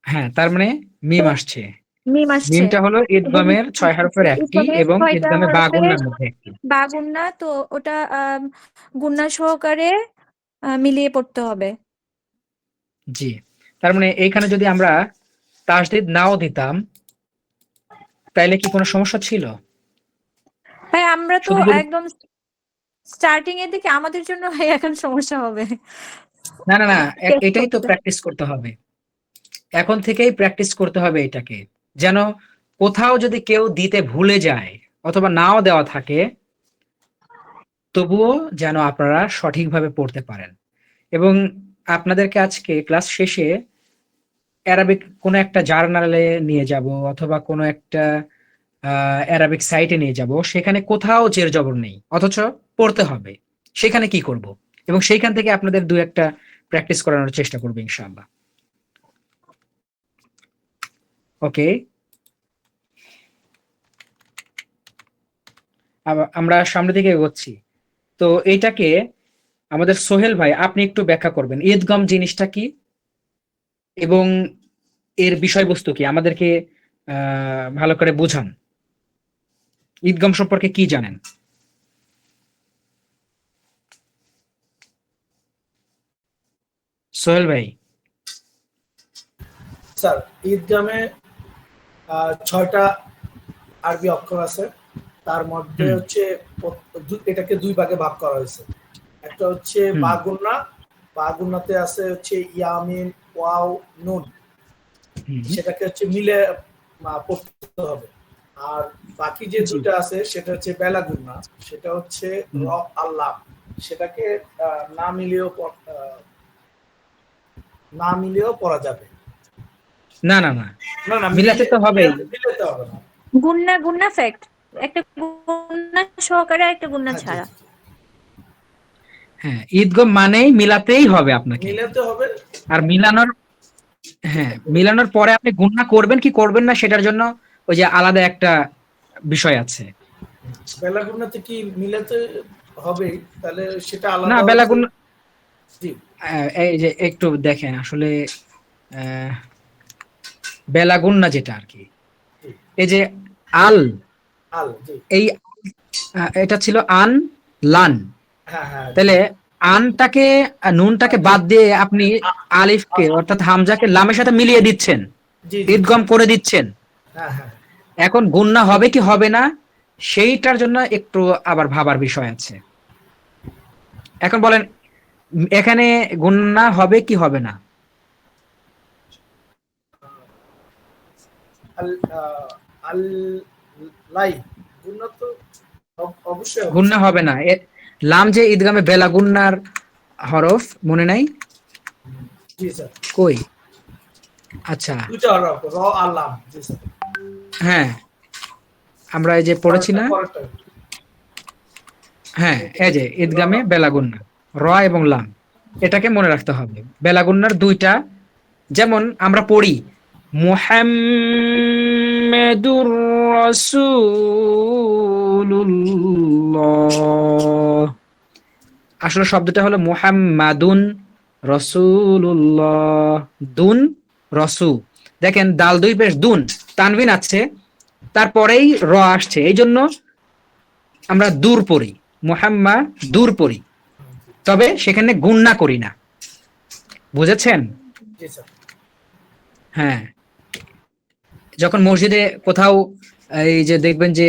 হ্যাঁ, তার মানে মিম আসছে। মিম আসছে মিমটা হলো এবং ঈদগামের ৬ হরফের একটি ইসলামের এবং ৬টা ঈদগামে বা হরফের গুণনার মধ্যে একটি। বা গুণনা, তো ওটা গুণনা সহকারে মিলিয়ে পড়তে হবে। জি, তার মানে এইখানে যদি আমরা তাসদিদ নাও দিতাম তাইলে কি কোনো সমস্যা ছিল? ভাই আমরা তো শুধু যদি একদম স্টার্টিং এর দিকে, আমাদের জন্য ভাই এখন সমস্যা হবে। না, না, না, টেস্ট এটাই তো করতে। প্র্যাকটিস করতে হবে। এখন থেকেই প্র্যাকটিস করতে হবে এটাকে। যেন কোথাও যদি কেউ দিতে ভুলে যায় অথবা নাও দেওয়া থাকে, তবুও যেন আপনারা সঠিকভাবে পড়তে পারেন। এবং আপনাদেরকে আজকে ক্লাস শেষে অ্যারাবিক কোনো একটা জার্নালে নিয়ে যাব অথবা কোনো একটা অ্যারাবিক সাইটে নিয়ে যাব, সেখানে কোথাও জের জবর নেই, অথচ পড়তে হবে। সেখানে কি করব? এবং সেইখান থেকে আপনাদের দু একটা প্র্যাকটিস করানোর চেষ্টা করবো ইনশাআল্লাহ। ওকে, আমরা সামনের দিকে এগোচ্ছি। তো এইটাকে আমাদের সোহেল ভাই আপনি একটু ব্যাখ্যা করবেন, ঈদগম জিনিসটা কি এবং এর বিষয়বস্তু কি, আমাদেরকে ভালো করে বুঝান। ঈদগম সম্পর্কে কি জানেন? সোহেল ভাই। স্যার, ঈদগামে ৬টা আরবি অক্ষর আছে। তার মধ্যে হুম, হচ্ছে এটাকে ২ ভাগে ভাগ করা হয়েছে। একটা হচ্ছে হুম, বা গুণনা, বা গুণনাতে আছে হচ্ছে ইয়া, মিম, ওয়াও, নুন। হুম, সেটাকে হচ্ছে মিলে পড়তে হবে। আর বাকি যে জি, দুটো আছে সেটা হচ্ছে বেলা গুণনা, সেটা হচ্ছে র, হুম। আল্লাহ। সেটাকে না মিলিয়েও না মিলিয়েও পড়া যাবে। না, না, না, না না, মিলাতে তো হবেই। মিলাতে হবে না। গুণনা গুণনা ফ্যাক্ট, একটা গুণনা সহকারে একটা গুণনা হ্যাঁ, জি ছাড়া। জি জি। হ্যাঁ, ঈদগম মানেই মিলাতেই হবে আপনাকে। মিলাতে হবে। আর মিলানোর, হ্যাঁ, মিলানোর পরে আপনি গুণনা করবেন কি করবেন না সেটার জন্য ওই যে আলাদা একটা বিষয় আছে। বেলা গুণনাতে কি মিলাতে হবে, তাহলে সেটা না, আলাদা বেলা হচ্ছে। গুণ, জি এই যে একটু দেখেন আসলে আহ, বেলা গুণনা যেটা আর কি, জি। এই যে আল, আল, জি। এই এটা ছিল আন, লান। হ্যাঁ হ্যাঁ, জি। তাহলে আনটাকে, নুনটাকে জি। বাদ দিয়ে আপনি আ- আলিফকে আ- অর্থাৎ হামজাকে লামের সাথে মিলিয়ে দিচ্ছেন, জি জি জি। ঈদগম করে দিচ্ছেন। হ্যাঁ হ্যাঁ। এখন গুণনা হবে কি হবে না সেইটার জন্য একটু আবার ভাবার বিষয় আছে। এখন বলেন এখানে গুণনা হবে কি হবে না? আল আল লাই গুণনা তো অবশ্যই হবে গুণনা স্যার। হবে না। লাম যে ঈদগামে বেলা গুণনার হরফ, মনে নাই? জি স্যার। কই? আচ্ছা, দুইটা হরফ, র আর লাম। জি স্যার। হ্যাঁ, আমরা এই যে পড়েছি পরেরটা না, পরেরটা। হ্যাঁ, এই যে র, ঈদগামে বেলা গুণনা, র এবং লাম, এটাকে মনে রাখতে হবে। বেলা গুণনার দুইটা, যেমন আমরা পড়ি মুহাম্মাদুর রাসূলুল্লাহ, আসলে শব্দটা হলো মুহাম্মাদুন রাসূলুল্লাহ, দুন রসু। দেখেন দাল দুই পেশ দুন, তানবিন আছে, তারপরেই র আসছে, এই জন্য আমরা দূর পড়ি, মুহাম্মা দূর পড়ি, তবে সেখানে গুণনা করি না। বুঝেছেন? জি স্যার। হ্যাঁ, যখন মসজিদে কোথাও এই যে দেখবেন যে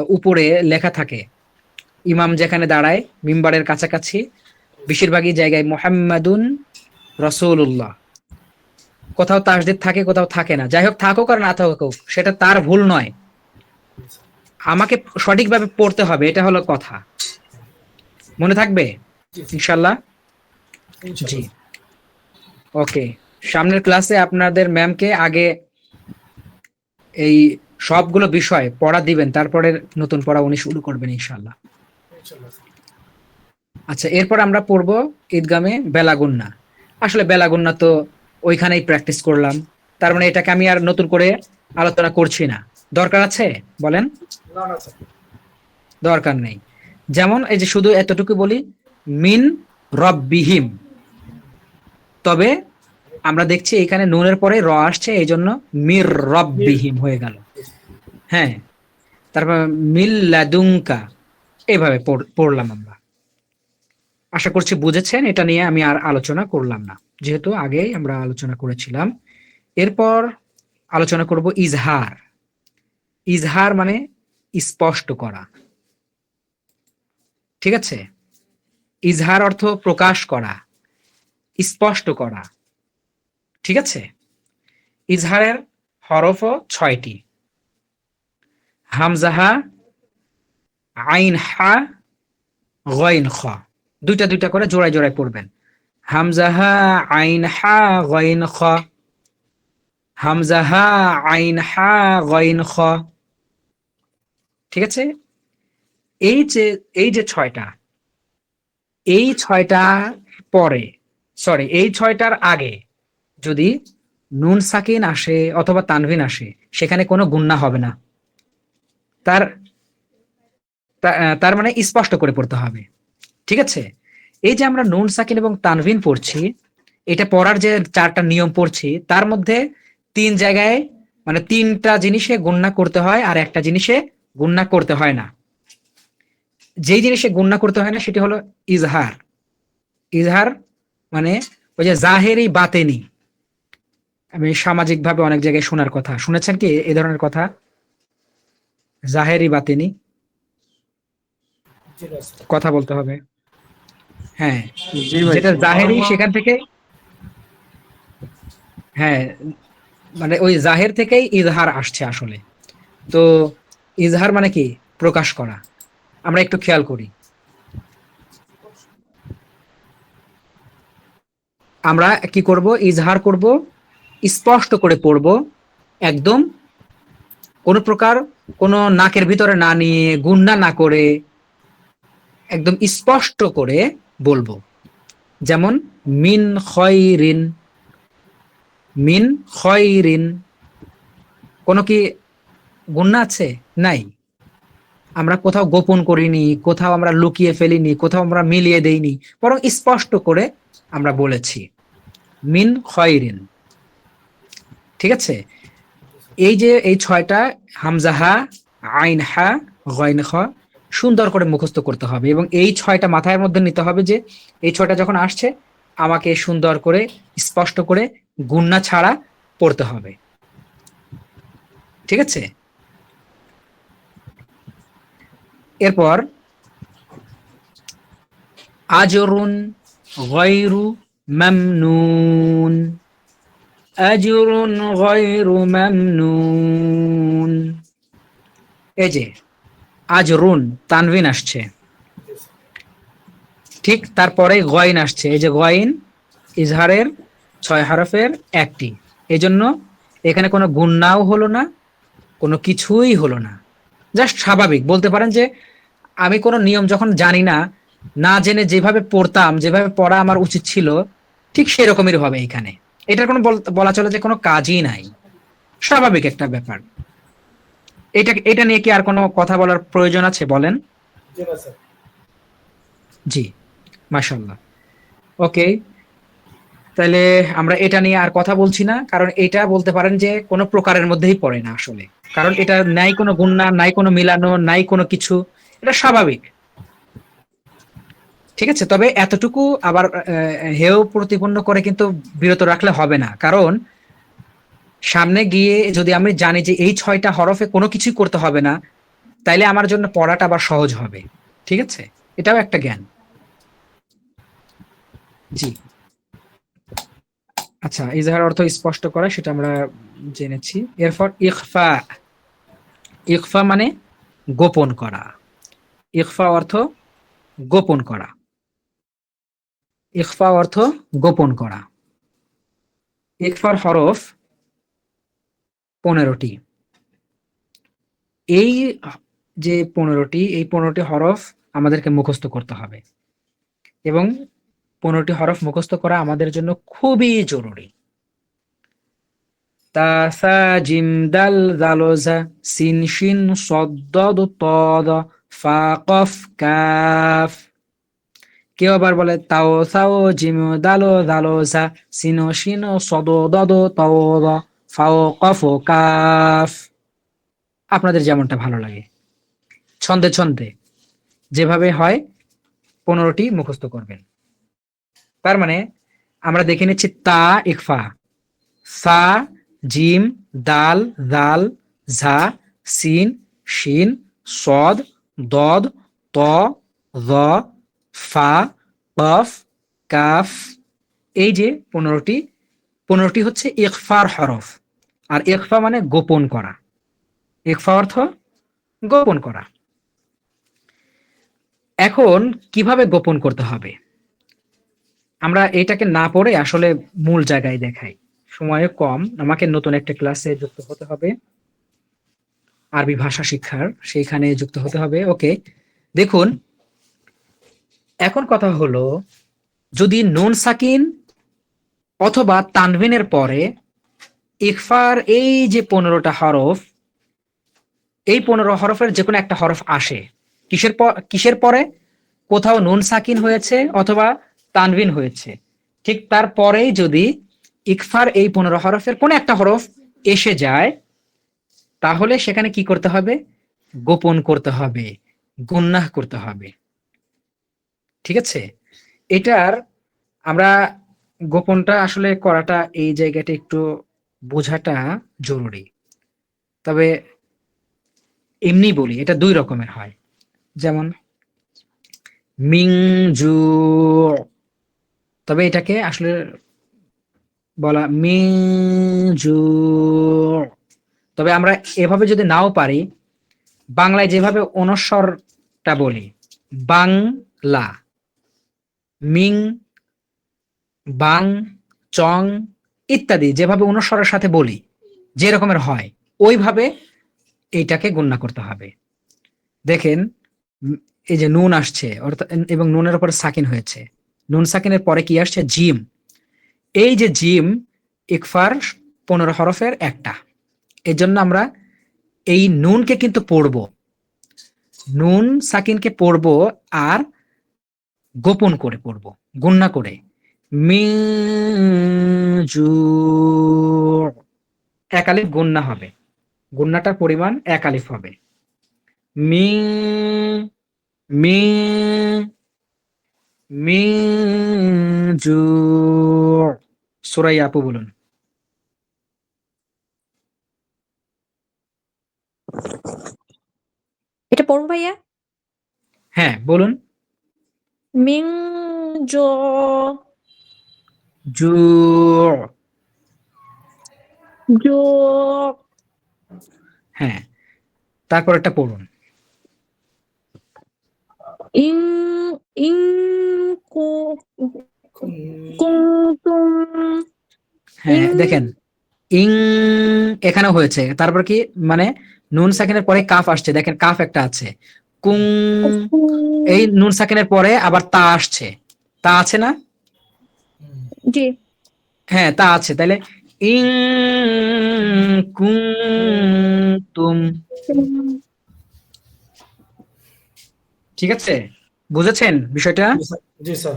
উপরে লেখা থাকে, ইমাম যেখানে দাঁড়ায় মিম্বারের কাছাকাছি, বেশিরভাগই জায়গায় মুহাম্মাদুন রাসূলুল্লাহ, কোথাও তাসদিদ থাকে কোথাও থাকে না। যাই হোক, থাকুক আর না থাকুক সেটা তার ভুল নয়, আমাকে সঠিকভাবে পড়তে হবে, এটা হলো কথা। মনে থাকবে জি স্যার। ইনশাল্লাহ? জি, ইনশাআল্লাহ। ওকে। সামনের ক্লাসে আপনাদের ম্যামকে আগে এই সবগুলো বিষয় পড়া দিবেন, তারপরে নতুন পড়া উনি শুরু করবেন ইনশাল্লাহ। ইনশাআল্লাহ স্যার। আচ্ছা, এরপর আমরা পড়বো ঈদগামে বেলাগুন্না। আসলে বেলাগুন্না তো ওইখানেই প্র্যাকটিস করলাম, তার মানে এটাকে আমি আর নতুন করে আলোচনা করছি না। দরকার আছে বলেন? না না স্যার। দরকার নেই। যেমন এই যে শুধু এতটুকু বলি, মিন রব্বিহিম, তবে আমরা দেখছি এখানে নুনের পরে র আসছে, এই জন্য মির রব্বিহিম হয়ে গেল। হ্যাঁ, তারপর মিল লাদুঙ্কা, এইভাবে পড়লাম আমরা। আশা করছি বুঝেছেন, এটা নিয়ে আমি আর আলোচনা করলাম না, যেহেতু আগেই আমরা আলোচনা করেছিলাম। এরপর আলোচনা করব ইজহার। ইজহার মানে স্পষ্ট করা, ঠিক আছে? ইজহার অর্থ প্রকাশ করা, স্পষ্ট করা, ঠিক আছে? ইজহারের হরফও 6টি। হামজাহা, আইন হা, গইন খ, দুইটা দুইটা করে জোড়ায় জোড়ায় পড়বেন। হামজাহা আইন হা গইন খ, হামজাহা আইন হা গইন খ, ঠিক আছে? এই যে 6টা, এই 6টা পরে, সরি, এই 6টার আগে যদি নুন সাকিন আসে অথবা তানভিন আসে, সেখানে কোনো গুণনা হবে না। তার তার মানে স্পষ্ট করে পড়তে হবে, ঠিক আছে? এই যে আমরা নুন সাকিন এবং তানভিন পড়ছি, এটা পড়ার যে 4টা নিয়ম পড়ছি, তার মধ্যে 3 জায়গায় মানে 3টা জিনিসে গুণনা করতে হয় আর একটা জিনিসে গুণনা করতে হয় না। যেই জিনিসে গুণনা করতে হয় না সেটি হলো ইজহার। ইজহার মানে ওই যে জাহেরি বাতেনি, আমি সামাজিকভাবে অনেক জায়গায় শোনার কথা, শুনেছেন কি এই ধরনের কথা? জাহেরি বাতেনি জি না স্যার। কথা বলতে হবে। হ্যাঁ, জি ভাই। যেটা জাহেরি সেখান থেকে, হ্যাঁ, মানে ওই জাহের থেকেই ইজহার আসছে আসলে। তো ইজহার মানে কি? প্রকাশ করা। আমরা একটু খেয়াল করি, আমরা কি করব? ইজহার করব, স্পষ্ট করে পড়ব, একদম কোনো প্রকার কোনো নাকের ভিতরে না নিয়ে, গুণনা না করে, একদম স্পষ্ট করে বলবো। যেমন মিন খয়রিন, মিন খয়রিন, কোনো কি গুণনা আছে? নাই। আমরা কোথাও গোপন করিনি, কোথাও আমরা লুকিয়ে ফেলিনি, কোথাও আমরা মিলিয়ে দেইনি, বরং স্পষ্ট করে আমরা বলেছি মিন খয়রিন, ঠিক আছে? এই যে এই 6টা হামজাহা, আইন হা, গইন খ সুন্দর করে মুখস্থ করতে হবে, এবং এই 6টা মাথায় মধ্যে নিতে হবে যে এই 6টা যখন আসছে আমাকে সুন্দর করে স্পষ্ট করে গুণনা ছাড়া পড়তে হবে, ঠিক আছে? এরপর আজরুন গায়রু মামনুন, আজরুন গায়রু মামনুন। এই যে আজরুন, তানভিন আসছে, ঠিক তারপরে গইন আসছে। এই যে গইন ইজহারের 6 হরফের একটি, এই জন্য এখানে কোনো গুণনাও হলো না, কোনো কিছুই হলো না, জাস্ট স্বাভাবিক। বলতে পারেন যে আমি কোনো নিয়ম যখন জানি না, না জেনে যেভাবে পড়তাম, যেভাবে পড়া আমার উচিত ছিল, ঠিক সেরকমের হবে এখানে। এটার কোনো বলা চলে যে কোনো কাজই নাই, স্বাভাবিক একটা ব্যাপার। এটা নিয়ে কি আর কোনো কথা বলার প্রয়োজন আছে বলেন? জি না স্যার। জি, মাশাআল্লাহ। ওকে, তাহলে আমরা এটা নিয়ে আর কথা বলছি না, কারণ এটা বলতে পারেন যে কোনো প্রকারের মধ্যেই পড়ে না আসলে, কারণ এটা নাই কোনো গুণনা, নাই কোনো মিলানো, নাই কোনো কিছু, এটা স্বাভাবিক, ঠিক আছে? তবে এতটুকু আবার হেয় প্রতিপন্ন করে কিন্তু বিরত রাখলে হবে না, কারণ সামনে গিয়ে যদি আমি জানি যে এই 6টা হরফে কোনো কিছুই করতে হবে না, তাইলে আমার জন্য পড়াটা আবার সহজ হবে, ঠিক আছে? এটাও একটা জ্ঞান। জি, আচ্ছা, ইজহার অর্থ স্পষ্ট করা, সেটা আমরা জেনেছি। এরপর ইখফা। ইখফা মানে গোপন করা। ইখফা অর্থ গোপন করা। ইখফা অর্থ গোপন করা। ইখফার হরফ 15টি। এই যে 15টি, এই 15টি হরফ আমাদেরকে মুখস্থ করতে হবে, এবং 15টি হরফ মুখস্থ করা আমাদের জন্য খুবই জরুরি। তা সা জিম দাল জাল জা সিন শিন সদ দদ ত দ ফা কফ কাফ। কেউ আবার বলে তাও সাও জিম দালো জালো জা সিনো শিনো সদ দদ ত দ ফাও কফ কাফ। আপনাদের যেমনটা ভালো লাগে, ছন্দে ছন্দে যেভাবে হয় 15টি মুখস্থ করবেন। তার মানে আমরা দেখে নিচ্ছি তা ইকফা, সা জিম দাল জাল ঝা সিন শিন সদ দদ ত য ফা কফ কাফ। এই যে 15টি হচ্ছে ইকফার হরফ। আর ইকফা মানে গোপন করা, ইকফা অর্থ গোপন করা। এখন কিভাবে গোপন করতে হবে আমরা এটাকে না পড়ে আসলে মূল জায়গায় দেখাই, সময় কম, আমাকে নতুন একটা ক্লাসে যুক্ত হতে হবে, আরবি ভাষা শিক্ষার, সেইখানে যুক্ত হতে হবে। ওকে, দেখুন এখন কথা হলো, যদি নুন সাকিন অথবা তানভিনের পরে ইকফার এই যে 15টা হরফ, এই 15 হরফের যে কোনো একটা হরফ আসে, কিসের পরে? কোথাও নুন সাকিন হয়েছে অথবা তানভিন হয়েছে, ঠিক তারপরেই যদি ইকফার এই 15 হরফের কোন একটা হরফ এসে যায়, তাহলে সেখানে কি করতে হবে? গোপন করতে হবে, গুন্নাহ করতে হবে। ঠিক আছে, এটার আমরা গোপনটা আসলে করাটা এই জায়গাটা একটু বোঝাটা জরুরি। তবে এমনি বলি, এটা 2 রকমের হয়। যেমন মিং জু, তবে এটাকে আসলে বলা মিং জু। তবে আমরা এভাবে যদি নাও পারি, বাংলায় যেভাবে অনস্বরটা বলি, বাংলা, মিং, বাং, চং ইত্যাদি যেভাবে অনুস্বরের সাথে বলি, যে রকমের হয়, ওইভাবে এইটাকে গণ্য করতে হবে। দেখেন এই যে নুন আসছে এবং নুনের উপরে সাকিন হয়েছে, নুন সাকিনের পরে কি আসছে? জিম। এই যে জিম ইকফার 15 হরফের একটা, এই জন্য আমরা এই নুনকে কিন্তু পড়বো, নুন সাকিনকে পড়বো আর গোপন করে পড়বো, গুন্না করে। মিজু, এক আলিফ গুন্না হবে, গুন্নাটার পরিমাণ 1 আলিফ হবে। Me me Miju. সুরাই আপু বলুন। এটা পড়বো ভাইয়া? হ্যাঁ বলুন। মিং জো জু, জো হ্যাঁ তারপর একটা পড়ুন। ইং ইং কু কুমতুম হ্যাঁ ইং দেখেন ইং এখানেও হয়েছে, তারপর কি মানে নুন সাকিনের পরে কাফ আসছে, দেখেন কাফ একটা আছে, কুং, এই নুন সাকিনের পরে আবার তা আসছে, তা আছে না? জি হ্যাঁ তা আছে, তাহলে ইং কুনতুম। ঠিক আছে, বুঝেছেন বিষয়টা? জি স্যার।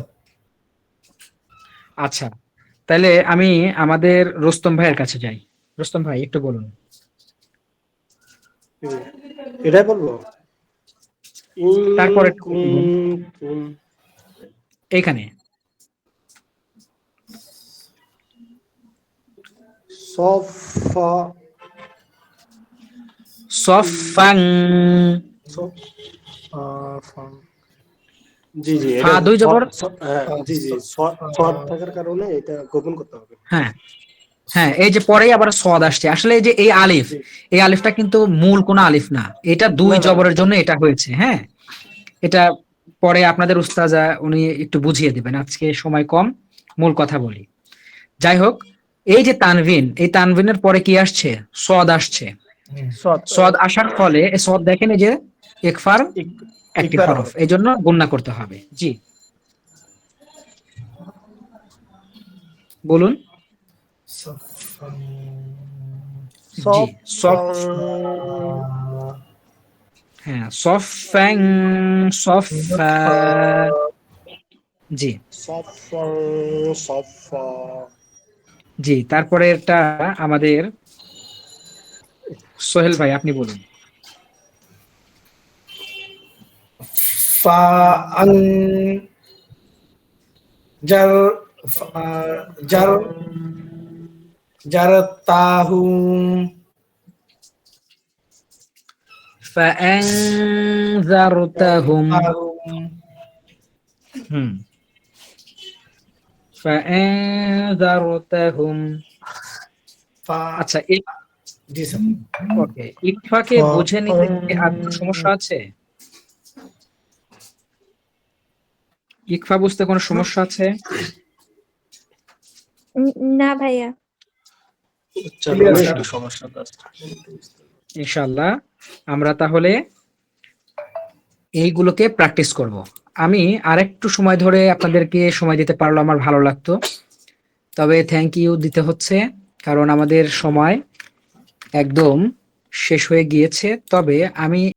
আচ্ছা, তাহলে আমি আমাদের রুস্তম ভাইয়ের কাছে যাই। রুস্তম ভাই একটু বলুন। এটাই বলবো। তারপরে কুম এইখানে সফা সফাং, জি জি ফা দুই জবর, জি জি সৎ থাকার কারণে এটা গোপন করতে হবে। হ্যাঁ হ্যাঁ, এই যে পরেই আবার সদ আসছে, আসলে এই যে এই আলিফ, এই আলিফটা কিন্তু মূল কোন আলিফ না, এটা 2 জবরের জন্য এটা হয়েছে। হ্যাঁ, এটা পরে আপনাদের উস্তাজা উনি একটু বুঝিয়ে দিবেন, আজকে সময় কম, মূল কথা বলি। যাই হোক, এই যে তানভিন, এই তানভিনের পরে কি আসছে? সদ আসছে। সদ আসার ফলে এই সদ দেখেন এই যে ইকফার একটি হরফ, এই জন্য গুণনা করতে হবে। জি বলুন। জি, সফ আহ, হ্যাঁ, সফ্যাং, সফা। জি, صفا জি। তারপরে এটা আমাদের সোহেল ভাই আপনি বলুন। ফাআন জার জার জারতাহুম فأنذرتهم হুম فأنذرتهم আচ্ছা জি স্যার। ওকে, ইকফাকে বুঝে নিতে কি আর কোনো সমস্যা আছে? ইকফা বুঝতে কোনো সমস্যা আছে? না ভাইয়া। Clear sir? ইনশাআল্লাহ আমরা তাহলে এইগুলোকে প্র্যাকটিস করব। আমি আরেকটু সময় ধরে আপনাদেরকে সময় দিতে পারলে আমার ভালো লাগতো, তবে থ্যাংক ইউ দিতে হচ্ছে কারণ আমাদের সময় একদম শেষ হয়ে গিয়েছে। তবে আমি